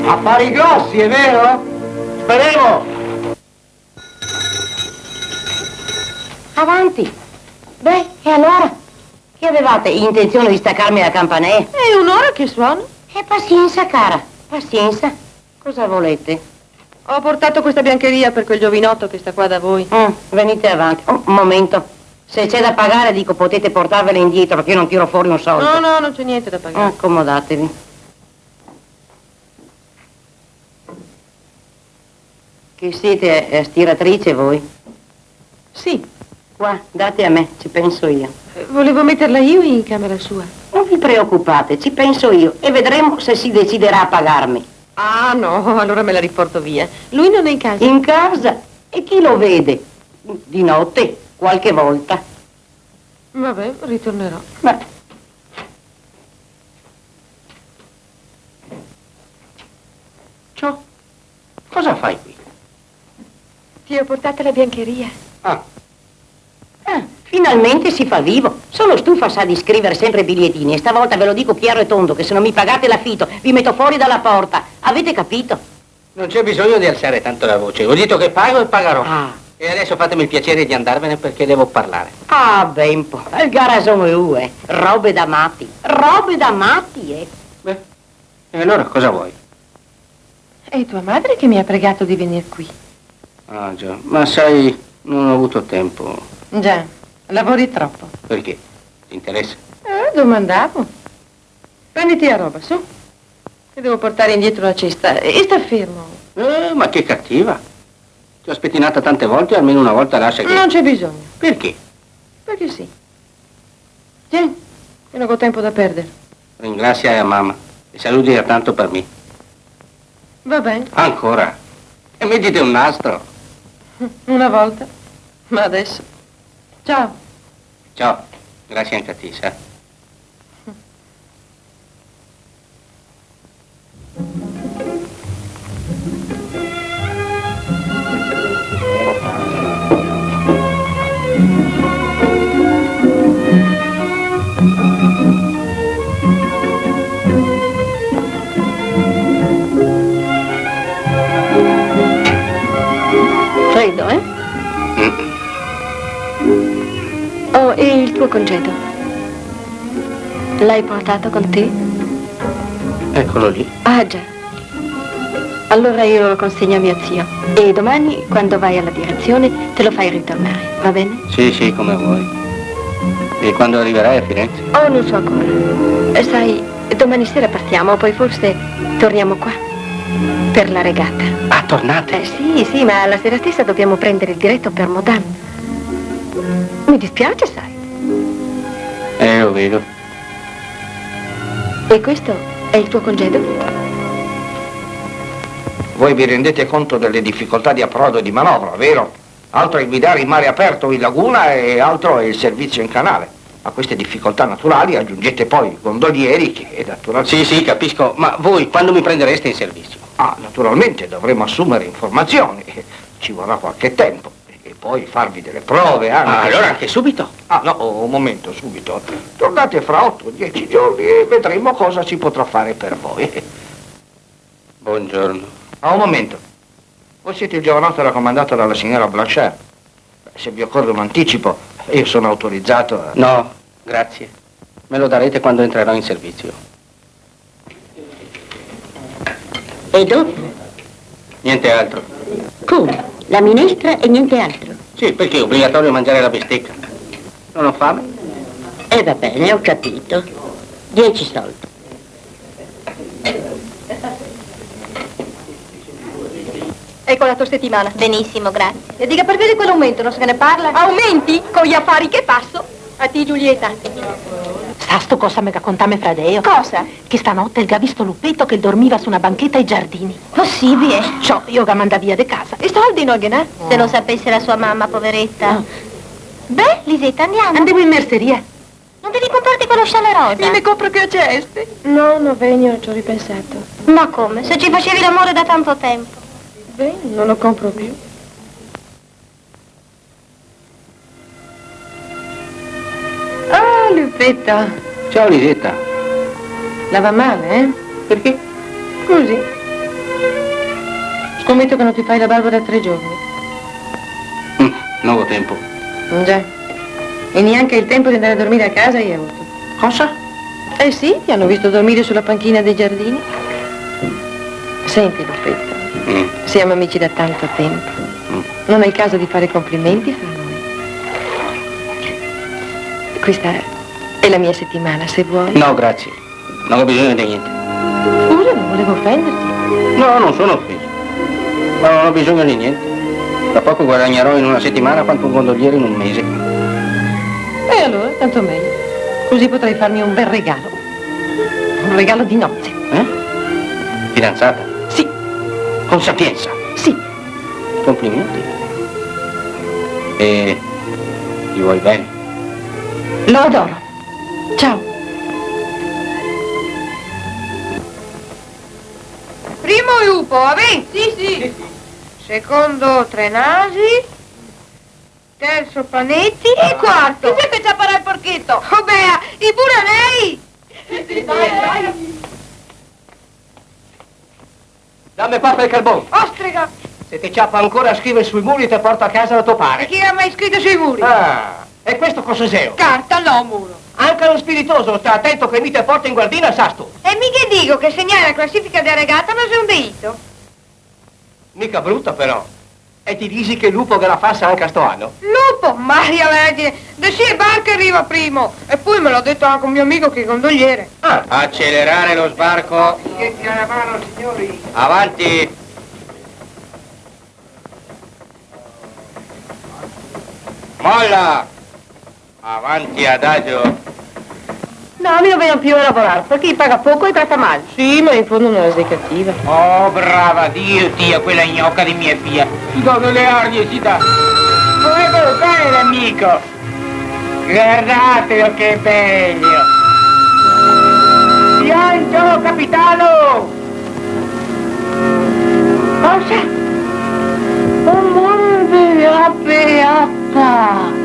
affari grossi, è vero? Speriamo! Avanti. Beh, e allora? Che avevate? Intenzione di staccarmi la campanella? È un'ora che suono. Pazienza, cara. Pazienza. Cosa volete? Ho portato questa biancheria per quel giovinotto che sta qua da voi. Venite avanti. Un momento. Se c'è da pagare, dico, potete portarvela indietro, perché io non tiro fuori un soldo. No, non c'è niente da pagare. Accomodatevi. Che siete stiratrice voi? Sì. Qua, date a me, ci penso io. Volevo metterla io in camera sua. Non vi preoccupate, ci penso io e vedremo se si deciderà a pagarmi. Ah, no, allora me la riporto via. Lui non è in casa. In casa? E chi lo vede? Di notte, qualche volta. Vabbè, ritornerò. Beh. Ciao. Cosa fai qui? Ti ho portato la biancheria. Finalmente si fa vivo. Sono stufa, sa, di scrivere sempre bigliettini e stavolta ve lo dico chiaro e tondo che se non mi pagate l'affitto vi metto fuori dalla porta. Avete capito? Non c'è bisogno di alzare tanto la voce. Ho detto che pago e pagherò. E adesso fatemi il piacere di andarvene perché devo parlare. Ah, ben po'. Il garazon è U, robe da matti. Robe da matti, Beh, e allora cosa vuoi? È tua madre che mi ha pregato di venire qui. Ah già, ma sai, non ho avuto tempo. Già, lavori troppo. Perché? Ti interessa? Domandavo. Prenditi la roba, su. Che devo portare indietro la cesta. E sta fermo. Ma che cattiva. Ti ho spettinata tante volte, almeno una volta lascia che... Non c'è bisogno. Perché? Perché sì. Tieni, che non ho tempo da perdere. Ringrazia a mamma e saluti tanto per me. Va bene. Ancora? E mettiti un nastro. Una volta. Ma adesso. Ciao. Ciao, grazie anche a te, sa. Freddo, eh? Oh, e il tuo congedo? L'hai portato con te? Eccolo lì. Ah, già. Allora io lo consegno a mio zio. E domani, quando vai alla direzione, te lo fai ritornare, va bene? Sì, come vuoi. E quando arriverai a Firenze? Oh, non so ancora. Sai, domani sera partiamo, poi forse torniamo qua. Per la regata. Ah, tornate? Sì, ma la sera stessa dobbiamo prendere il diretto per Modane. Mi dispiace, sai. Lo vedo. E questo è il tuo congedo? Voi vi rendete conto delle difficoltà di approdo e di manovra, vero? Altro è guidare in mare aperto o in laguna e altro è il servizio in canale. A queste difficoltà naturali aggiungete poi i gondolieri che naturalmente... Sì, capisco, ma voi quando mi prendereste in servizio? Ah, naturalmente dovremo assumere informazioni, ci vorrà qualche tempo e poi farvi delle prove anche. Ah, allora anche subito? Ah, no, un momento, subito. Tornate fra 8 o 10 giorni e vedremo cosa si potrà fare per voi. Buongiorno. Un momento. Voi siete il giovanotto raccomandato dalla signora Blanchard. Se vi occorre un anticipo, io sono autorizzato a... No, grazie. Me lo darete quando entrerò in servizio. E dopo? Niente altro. Come? La minestra e niente altro? Sì, perché è obbligatorio mangiare la bistecca. Non ho fame? Va bene, ho capito. 10 soldi. Ecco la tua settimana. Benissimo, grazie. E dica perché di quell'aumento non se ne parla? Aumenti? Con gli affari che passo? A ti, Giulietta. Sa sto cosa mi raccontame Fradeo? Cosa? Che stanotte il visto Luppetto che dormiva su una banchetta ai giardini. Possibile? Ciò, io che manda via di casa. I soldi non gliene? Se lo sapesse la sua mamma, poveretta. Beh, Lisetta, andiamo. Andiamo in merceria. Non devi comprarti quello scialle rosa? Io mi compro che ceste. No, no, Venio, ci ho ripensato. Ma come? Se ci facevi l'amore da tanto tempo. Beh, non lo compro più. Ah, Luppetta. Ciao Lisetta. La va male, eh? Perché? Così. Scommetto che non ti fai la barba da 3 giorni. Non ho tempo. Già. E neanche il tempo di andare a dormire a casa hai avuto. Cosa? Eh sì, ti hanno visto dormire sulla panchina dei giardini. Senti, Luppetta, siamo amici da tanto tempo. Non è il caso di fare complimenti fra noi. Questa è la mia settimana, se vuoi. No, grazie. Non ho bisogno di niente. Scusa, non volevo offenderti. No, non sono offeso. Ma non ho bisogno di niente. Tra poco guadagnerò in una settimana quanto un gondoliere in un mese. E allora, tanto meglio. Così potrai farmi un bel regalo. Un regalo di nozze. Fidanzata? Sì. Con sapienza? Sì. Complimenti. E gli vuoi bene? Lo adoro. Ciao. Primo Lupo, va bene? Sì. Secondo Trenasi. Terzo Panetti. E quarto. Chi c'è che ci appara il porchetto? Oh beh, i buranei. Vai. Dammi papa il carbone. Ostrega. Se ti ciappa ancora a scrivere sui muri ti porto a casa da tuo E pare. chi ha mai scritto sui muri? Ah, e questo cosa sei? Carta, no, muro. Anche lo spiritoso sta attento che mi te porta in guardina, sasto. E mica dico che segnare la classifica della regata non sei un delitto. Mica brutta però. E ti dici che il lupo che la fa anche a sto anno? Lupo, Maria Vergine, da sì e barca arriva primo. E poi me l'ha detto anche un mio amico che è gondoliere. Accelerare lo sbarco. Che la mano, signori. Avanti. Molla. Avanti, adagio. No, mi non vogliono più a lavorare, perché gli paga poco e tratta male. Sì, ma in fondo non è cattiva. Oh, brava Dio, tia, quella gnocca di mia figlia. Ti do delle arnie, si dà. Eccolo qua è l'amico. Guardatelo che bello. Pianto, capitano. Cosa? Un mondo la beata.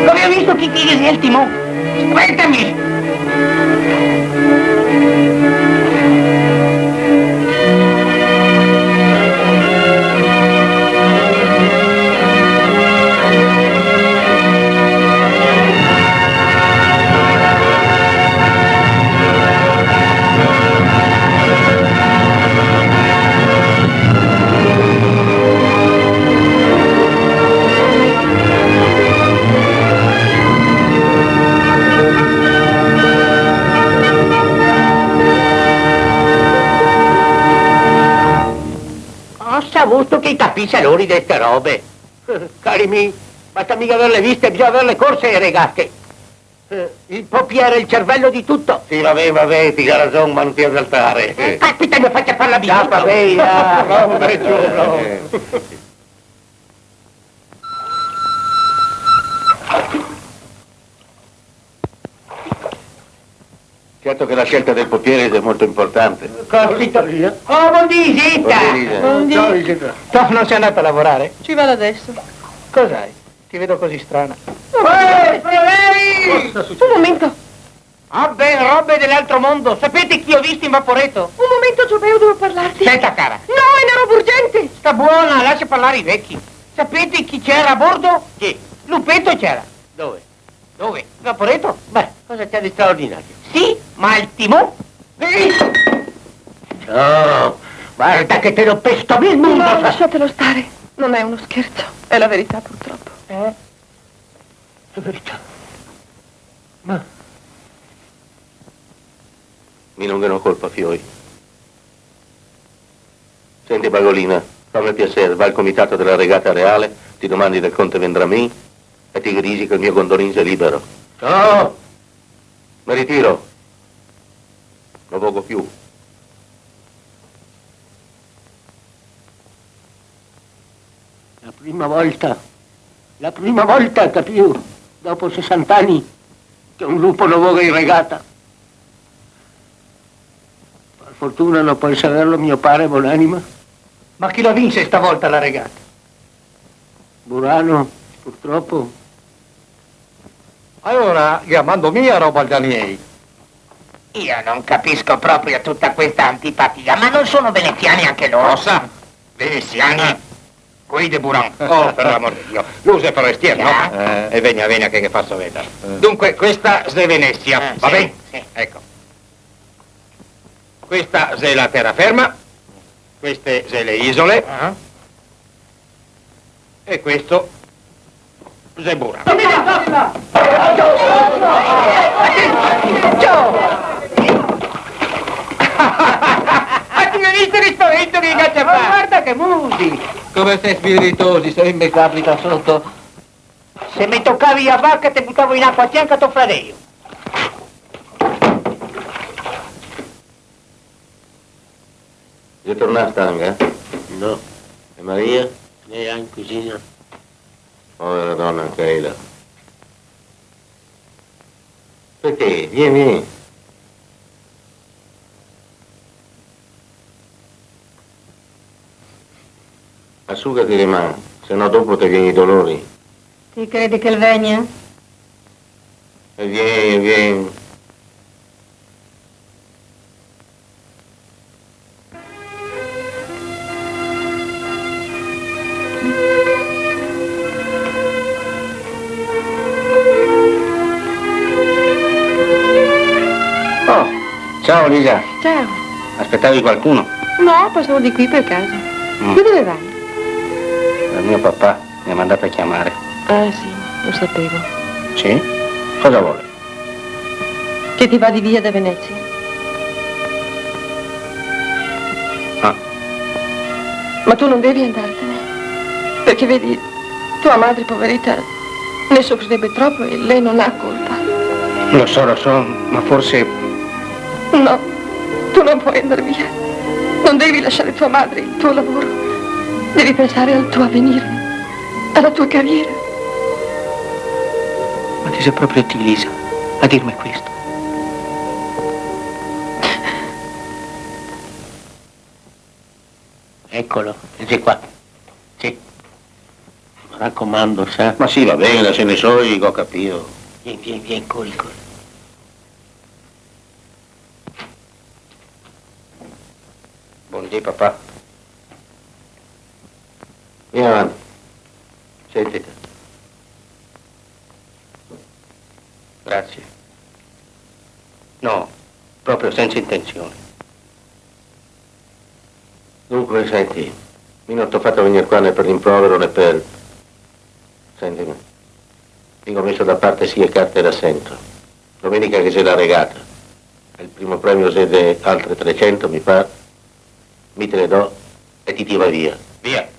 Dove ho visto chi sia il timone? Aspettami! Ho saputo che capisce l'ori di queste robe. Cari miei, basta mica averle viste, bisogna averle corse e regate. Il poppiere è il cervello di tutto. Sì, vabbè, ti ha ragione, ma non ti esaltare. Caspita, mi faccia fare la vita. Vabbè, rompe giù. Certo che la scelta del portiere è molto importante. Cosito. Oh, buondì, zitta! Buondì. Tu non sei andata a lavorare? Ci vado adesso. Cos'hai? Ti vedo così strana. Un momento. Ah, ben robe dell'altro mondo. Sapete chi ho visto in Vaporetto? Un momento, Giobeo, devo parlarti. Senta, cara. No, è una roba urgente. Sta buona, lascia parlare i vecchi. Sapete chi c'era a bordo? Chi? Lupetto c'era. Dove? Dove? Vaporetto? Beh, Cosa c'è di straordinario? sì, ma il timone? No, guarda che te lo pesto il mondo! No, lasciatelo stare. Non è uno scherzo. È la verità, purtroppo. La verità. Ma... Mi non ho colpa, Fioi. Senti, Bagolina, fammi piacere, va al comitato della regata reale, ti domandi del conte Vendramì e ti grigi che il mio gondolin sia libero. No! Mi ritiro. Non vogo più. La prima volta, capivo, dopo 60 anni, che un lupo lo voga in regata. Per fortuna non può saperlo mio padre buonanima. Ma chi la vince stavolta la regata? Burano, purtroppo. Allora, chiamando mia roba al Daniei. Io non capisco proprio tutta questa antipatia, ma non sono veneziani anche loro? Cosa? Veneziani? Qui de Buran. Oh, per l'amor di Dio. L'usa per restier, no? E vegna, che faccio vedere. Dunque, questa è Venezia, va sì, bene? sì. Ecco. Questa è la terraferma, queste sono le isole, e questo è Buran. Ma ti veniste di spavento che cazzo fa? Guarda che musi! Come sei spiritosi, se mi capita sotto. Se mi toccavi a vacca ti buttavo in acqua a fianco a tuo fratello. Sei tornata stanga? No. E Maria? Lei è in cucina. Povera donna anche lei. Perché? Vieni. Asciugati le mani, se no dopo ti vieni i dolori. Ti credi che il vegna? E vieni. Oh, ciao Lisa. Ciao. Aspettavi qualcuno? No, passavo di qui per caso. Tu dove vai? Mio papà mi ha mandato a chiamare. Ah, sì, lo sapevo. Sì? Cosa vuole? Che ti va di via da Venezia? Ah. Ma tu non devi andartene. Perché vedi, tua madre, poveretta, ne soffrirebbe troppo e lei non ha colpa. Lo so, ma forse... No, tu non puoi andare via. Non devi lasciare tua madre, il tuo lavoro. Devi pensare al tuo avvenire, alla tua carriera. Ma ti sei proprio te, Lisa, a dirmi questo? Eccolo, è qua. Sì. Mi raccomando, sa? Ma sì, va bene, se ne so, io ho capito. Vieni, corri. Buondì, papà. Vieni avanti. Sentite. Grazie. No, proprio senza intenzione. Dunque, senti, io non ti ho fatto venire qua né per rimprovero né per... Sentimi. Io ho messo da parte sia carte d'assento. Domenica che c'è la regata. Il primo premio siete altre 300, mi pare. Mi te le do e ti tira via. Via.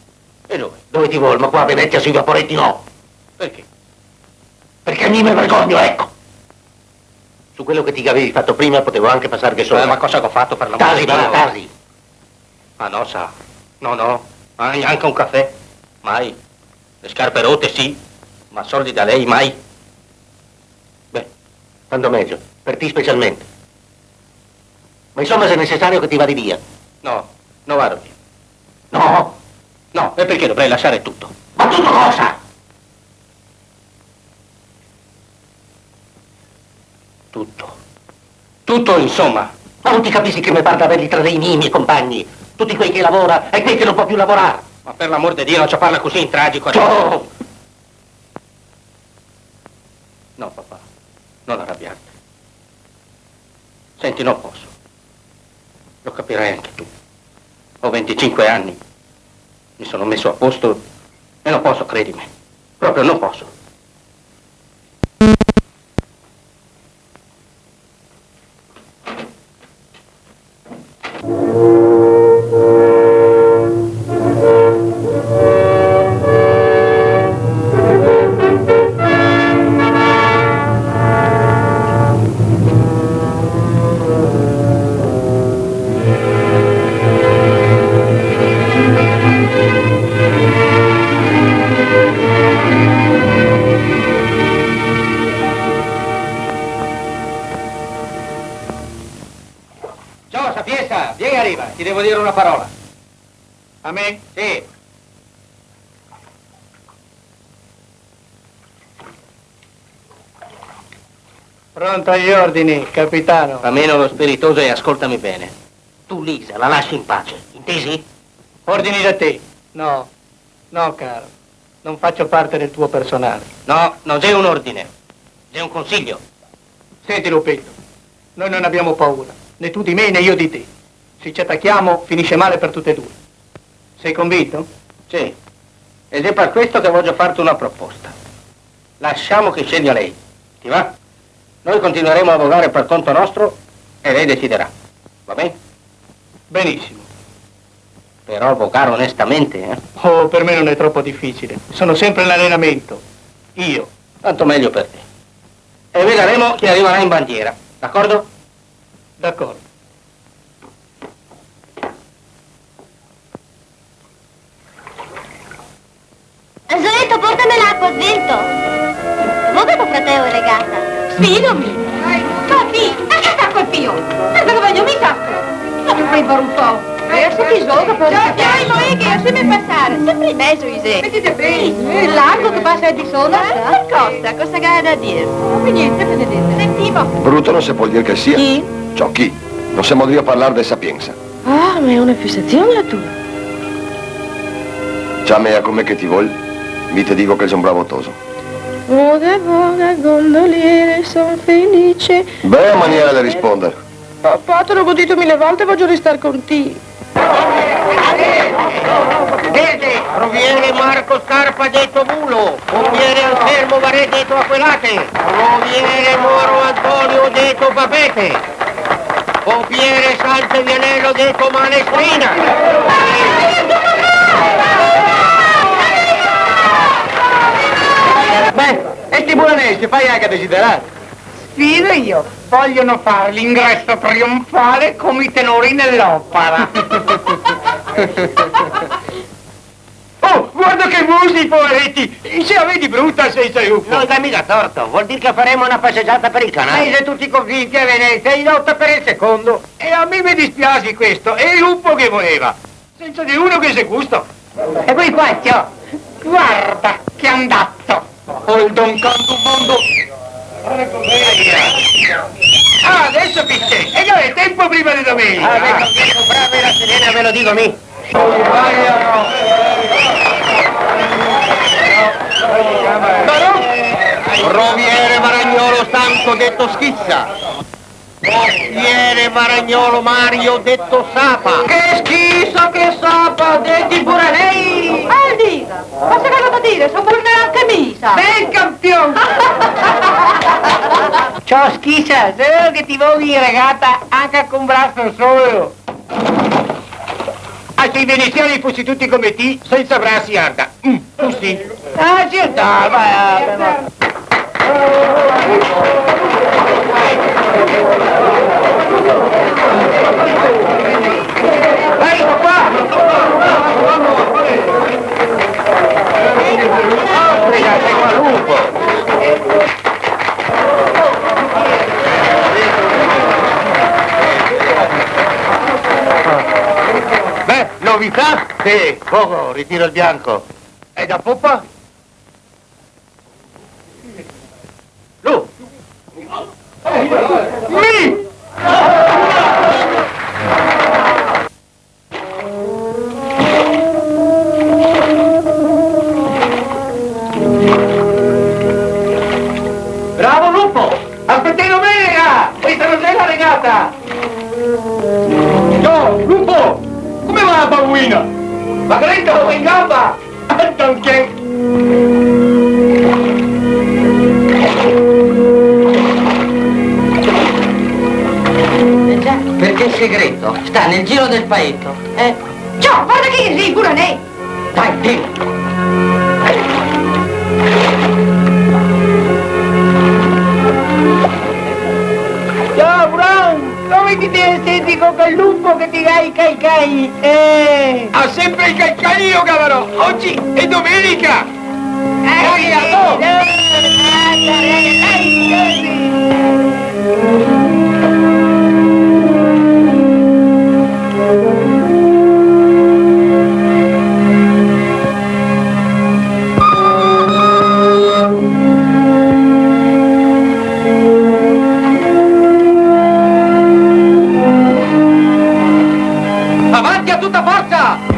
E dove? Dove ti vuoi? Ma qua a Venezia sui vaporetti no. Perché? Perché mi vergogno, ecco. Su quello che ti avevi fatto prima potevo anche passare che solo. Ma cosa che ho fatto per la Tasi. Ma no, sa. No. Ma neanche un caffè. Mai. Le scarpe rotte, sì. Ma soldi da lei, mai. Beh, tanto meglio. Per te specialmente. Ma insomma, se è necessario che ti vadi via. No, non vado via. No! No, e perché dovrei lasciare tutto? Ma tutto cosa? Tutto. Tutto, insomma. Ma non ti capisci che mi parla per i tre dei miei compagni? Tutti quei che lavora e quei che non può più lavorare. Ma per l'amor di Dio non ci parla così in tragico. Oh! No, papà, non arrabbiarti. Senti, non posso. Lo capirai anche tu. Ho 25 anni. Mi sono messo a posto e non posso, credimi. Proprio non posso. Ciao, Sapienza, vieni arriva, ti devo dire una parola. A me? Sì. Pronto agli ordini, capitano. Fa meno lo spiritoso e ascoltami bene. Tu, Lisa, la lasci in pace, intesi? Ordini da te. No, no, caro. Non faccio parte del tuo personale. No, non c'è un ordine, c'è un consiglio. Senti, Lupetto, noi non abbiamo paura, né tu di me né io di te. Se ci attacchiamo finisce male per tutte e due. Sei convinto? Sì. Ed è per questo che voglio farti una proposta. Lasciamo che scelga lei. Ti va? Noi continueremo a vogare per conto nostro e lei deciderà. Va bene? Benissimo. Però vogare onestamente, eh? Oh, per me non è troppo difficile. Sono sempre in allenamento. Io. Tanto meglio per te. E vedremo chi arriverà in bandiera. D'accordo? D'accordo. Zoetto, portami l'acqua, zitto. Dove tuo fratello è legata? Sfidami! Papi, sta col pio! Ma dove voglio mica? Non mi fai fare un po'! Se bisogna, però. Dai, noi che lasciami passare. Sempre in mezzo, Ise. Mettete bene. Il largo che passa di sola? Cosa che hai da dire? Non niente, Benedetta. Sentivo. Bruto non si può dire che sia. Chi? Ciò chi? Non siamo lì a parlare di sapienza. Ah, ma è una fissazione la tua. Ciao, mea, come che ti vuoi? Mi te dico che sei un bravo toso. Voga, voga, gondoliere, son felice. Bella maniera di rispondere. Papà, te l'ho godito 1000 volte, voglio restare con te. Vede, proviene Marco Scarpa detto Mulo, proviene Anselmo Varè detto Aquelate, proviene Moro Antonio detto Papete, proviene Sanze Vianello detto Manestrina. Beh, e sti buonanesi, fai anche desiderare. Sfido io. Vogliono fare l'ingresso trionfale come i tenori nell'opera. Oh, guarda che musi, poveretti! Se la vedi brutta senza UFO. Non dai mica torto, vuol dire che faremo una passeggiata per il canale. Siete tutti convinti a Venezia, in lotta per il secondo. E a me mi dispiace questo, è il lupo che voleva. Senza di uno che si gusto. E poi qua, zio, guarda che andazzo. Oh, il Don Canto mondo. Ah, adesso picce. E dove è tempo prima di domenica. Ah, brava la Serena, ve lo dico mi. Roviere Maragnolo stanco detto Schizza. Roviere Maragnolo Mario detto Sapa. Che schifo, che sapa, detti pure lei. Dica, ma se cosa da dire? Sono pure anche misa! Bel campione. Ciao schizza, se che ti voglio regata anche con un braccio solo. Ah, se i veneziani fossi tutti come te, senza bracci arda. Tu sì. Ah, ci sta, vai. Ecco qua! Fregate qua lupo! novità? Sì, poco, ritiro il bianco. E da poppa? Lu! Mi! Bravo Lupo! Aspetti domenica! Questa non è la regata! No, Lupo! Come va la babuina? Ma Gretto, in gamba! Anche! Già, perché è segreto. Sta nel giro del paetto. Ciao, guarda che sì, pure lei. Dai, dimmi. Ciao, Brown! Come ti senti con quel lupo che ti dai cai? Ha sempre il calcaio, cavolo! Oggi è domenica! Avanti a tutta forza!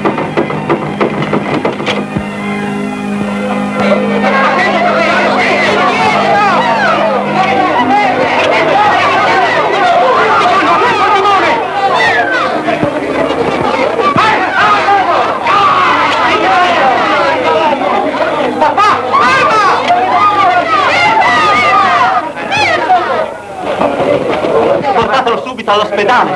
Portatelo subito all'ospedale.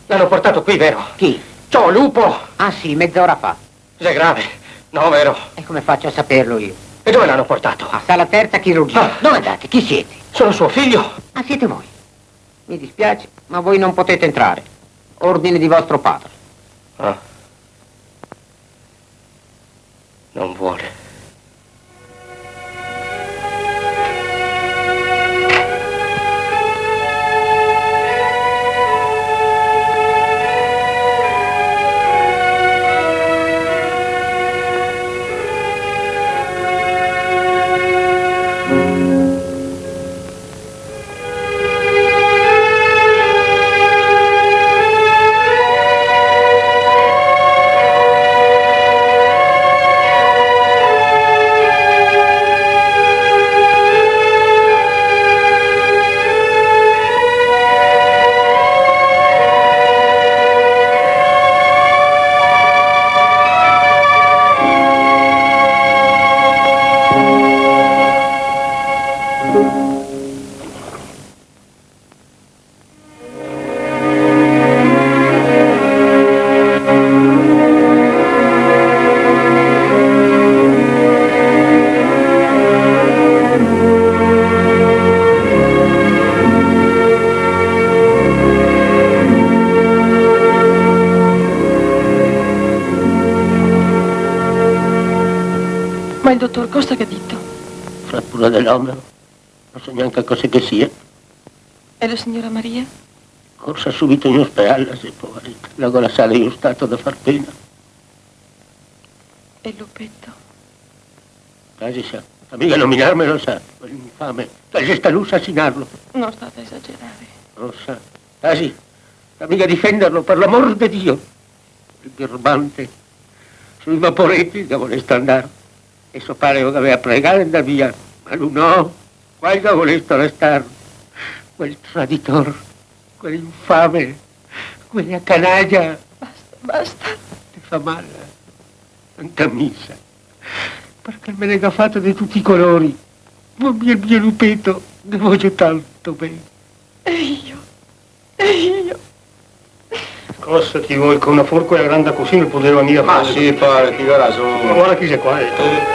L'hanno portato qui, vero? Chi? Ciao, Lupo! Ah sì, mezz'ora fa. È grave. No, vero? E come faccio a saperlo io? E dove l'hanno portato? A sala terza chirurgia. Dove andate? Chi siete? Sono suo figlio. Ah, siete voi. Mi dispiace, ma voi non potete entrare. Ordine di vostro padre. Ah. Non vuole. Ma il dottor Costa che ha detto? Frattura dell'omero. Non so neanche cosa che sia. E la signora Maria? Corsa subito in ospedale, se poveretta. La gola sale io stato da far pena. E il lupetto? Quasi sa. Amica nominarmelo sa. Quell'infame. Quasi sta lui assassinarlo. Non state a esagerare. Non sa. Quasi. Amica difenderlo, per l'amor di Dio. Il birbante. Sui vaporetti che voleste andare. E suo padre che aveva pregato e andare via. Ma lui no. Qual che voleste restare. Quel traditor. Quell'infame. Quella canaglia. Basta. Ti fa male. Anche a missa. Perché me ne ha fatto di tutti i colori. Ma mio lupetto, ne voglio tanto bene. E io? E io? Cosa ti vuoi con una forca grande così non poteva venire a Ma fare? sì, pare, ti verrà su. Ma guarda chi c'è qua.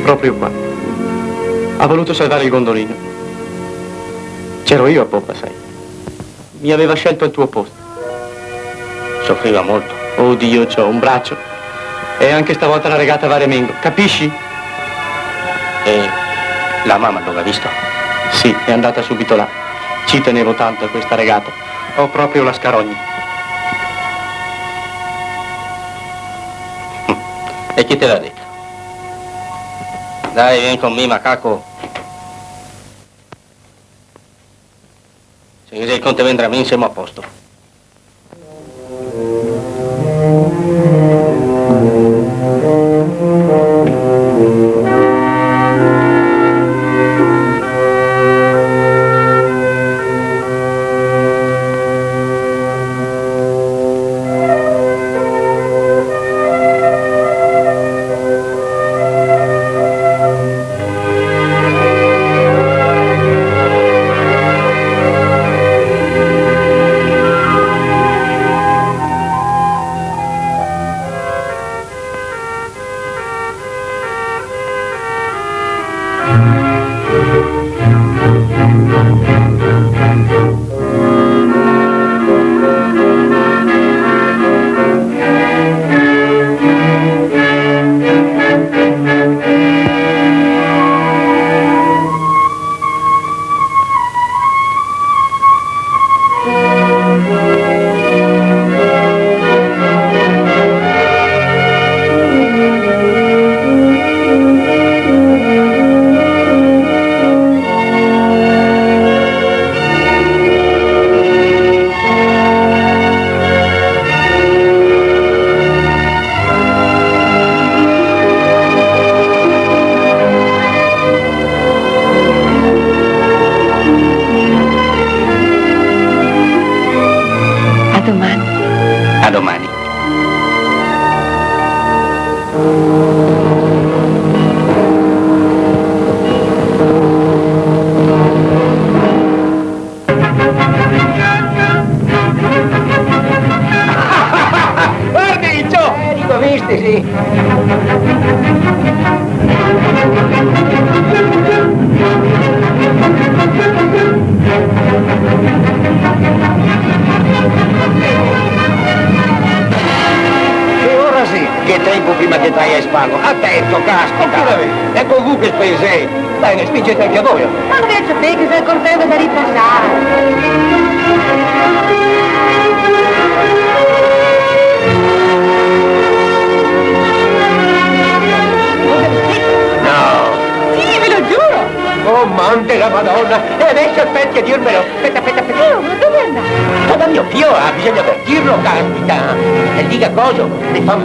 proprio qua. Ha voluto salvare il gondolino. C'ero io a poppa, sai. Mi aveva scelto al tuo posto. Soffriva molto. Oddio, c'ho un braccio. E anche stavolta la regata va a remengo, capisci? E la mamma non l'ha visto? Sì, è andata subito là. Ci tenevo tanto a questa regata. Ho proprio la scarogna. E chi te l'ha detto? Dai, vieni con me, macaco. Se il conte vendrà a me, siamo a posto.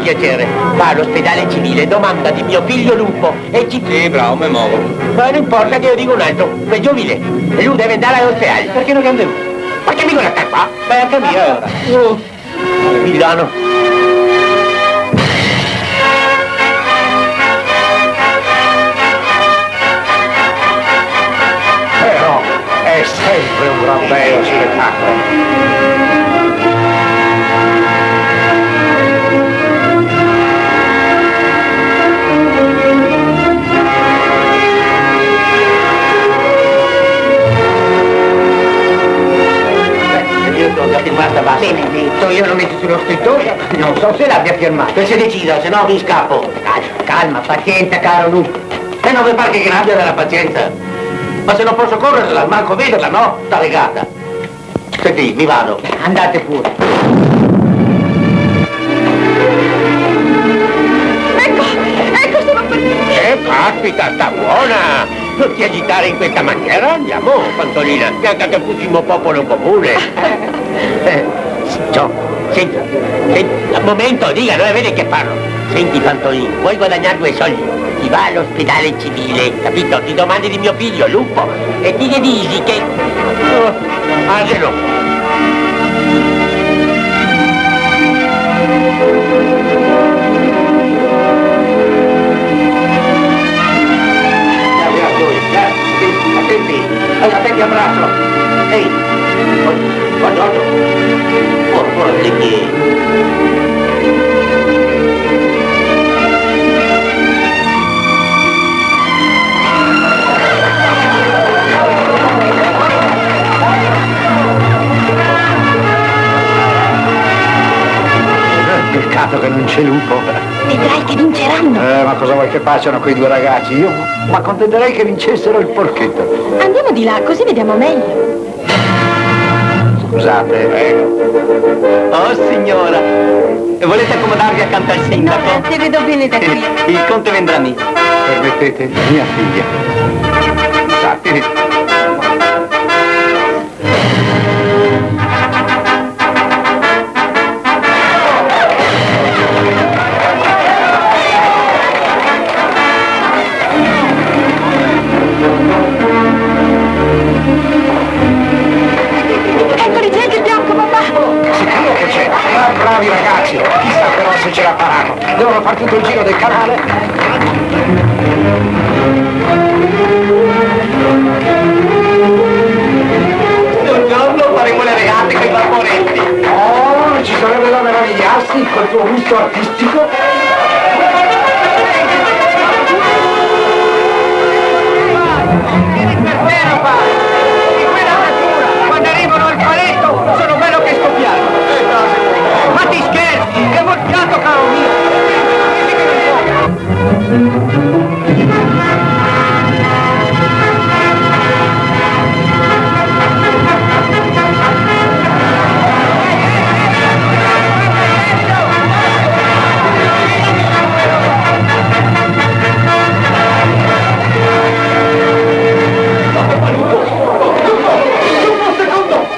Piacere, va all'ospedale civile, domanda di mio figlio Lupo e ci... Sì, bravo, mi muovo. Ma non importa che io dico un altro, è giovine, e lui deve andare all'ospedale. Perché non cambia? Ma che mica sta qua? Beh, anche mia ora. Milano. Però è sempre un gran bello sulle tacche. Benedetto, io lo metto sullo scrittoio, non so se l'abbia firmato. Che si decida, se no mi scappo. Calma, pazienza, caro Lupo. E non mi pare che abbia della pazienza. Ma se non posso correrla, manco vederla, no? Sta legata. Senti, mi vado. Andate pure. Ecco, sono per caspita, sta buona! Non ti agitare in questa maniera, andiamo, Pantolina, neanche che fossimo popolo comune. Senti, un momento, dica, non vedi che parlo. Senti, Pantolino, vuoi guadagnare 2 soldi? Ti va all'ospedale civile, capito? Ti domandi di mio figlio, Lupo, e ti dici che... no. Attenti al braccio. Ehi, buongiorno. Buongiorno, che... non c'è lupo. Vedrai che vinceranno. Ma cosa vuoi che facciano quei due ragazzi? Io mi accontenterei che vincessero il porchetto. Andiamo di là, così vediamo meglio. Scusate. Prego. Oh, signora. Volete accomodarvi accanto al sindaco? Ti vedo bene da qui. Il conte vendrà mio. Permettete, mia figlia. Scusate. Eccoli, c'è anche il bianco, papà. Sicuro che c'è. Bravi ragazzi. Chissà però se ce la faranno. Devono fare tutto il giro del canale. Un giorno faremo le regate con i vaporetti. Oh, non ci sarebbe da meravigliarsi col tuo gusto artistico. Quando arrivano al paletto sono bello che scoppiato. Ma ti scherzi, che volpiato, caro mio.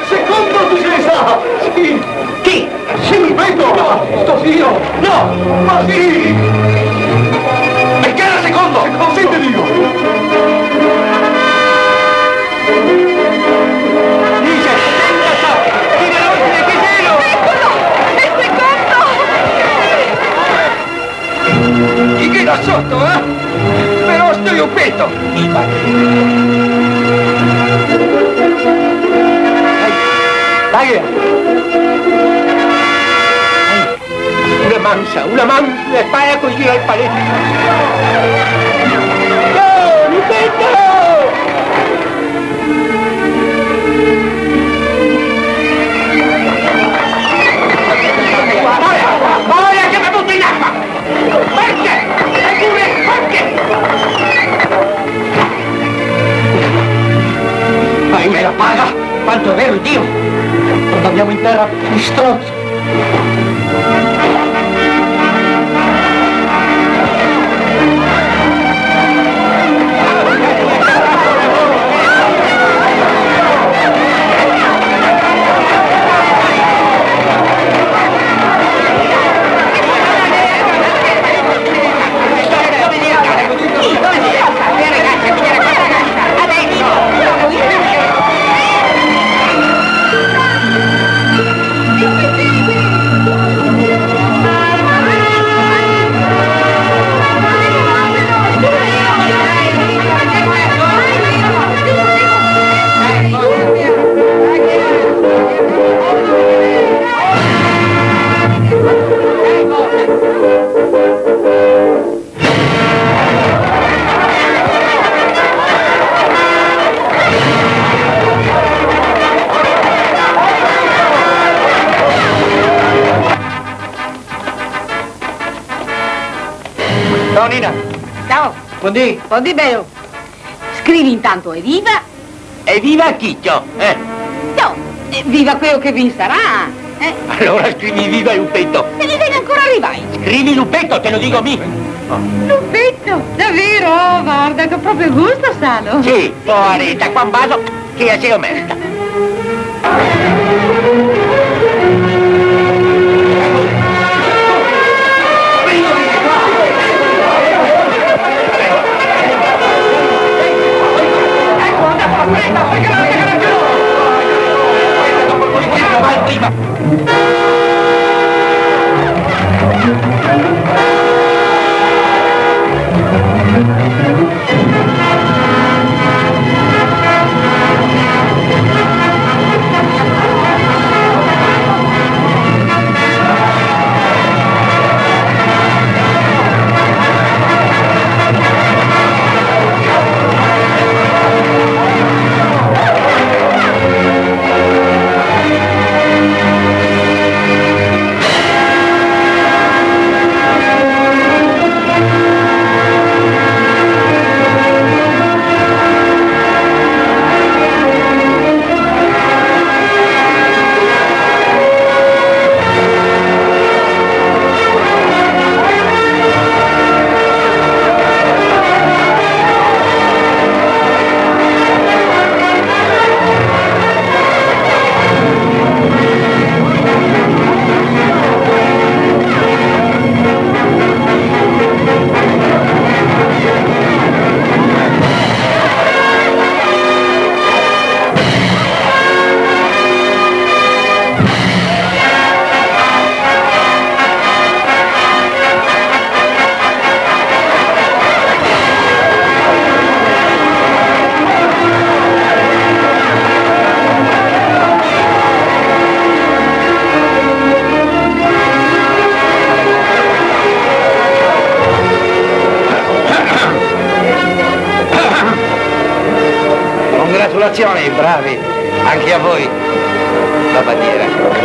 Secondo tu ce ne sa! Sì! Chi? Sì, vedo! Sto zio! No! Ma sì! Perché era secondo? Senti Dio! Dice, senta, tira l'ordine che gelo! Eccolo! È secondo! Chi che da sotto, eh? Però sto io petto! Dai! Una mansa, e fai così al paletto! No, Lupetto! Ora che mi ha butto in acqua! Perché? Eppure, perché? Ma me la paga? Quanto è vero Dio? Quando andiamo in terra, mi strozzo! Ciao Nina! Ciao. Buondì! Buondì bello. Scrivi intanto evviva. Evviva Chiccio! No, viva quello che vi sarà. Allora scrivi viva Lupetto! E gli devi ancora arrivare. Scrivi Lupetto, te lo dico mi! Lupetto, davvero? Oh, guarda, che proprio gusto, Salo. Sì, fuori, da qua un vaso che la sei merda. Felicitazioni, bravi. Anche a voi. La bandiera.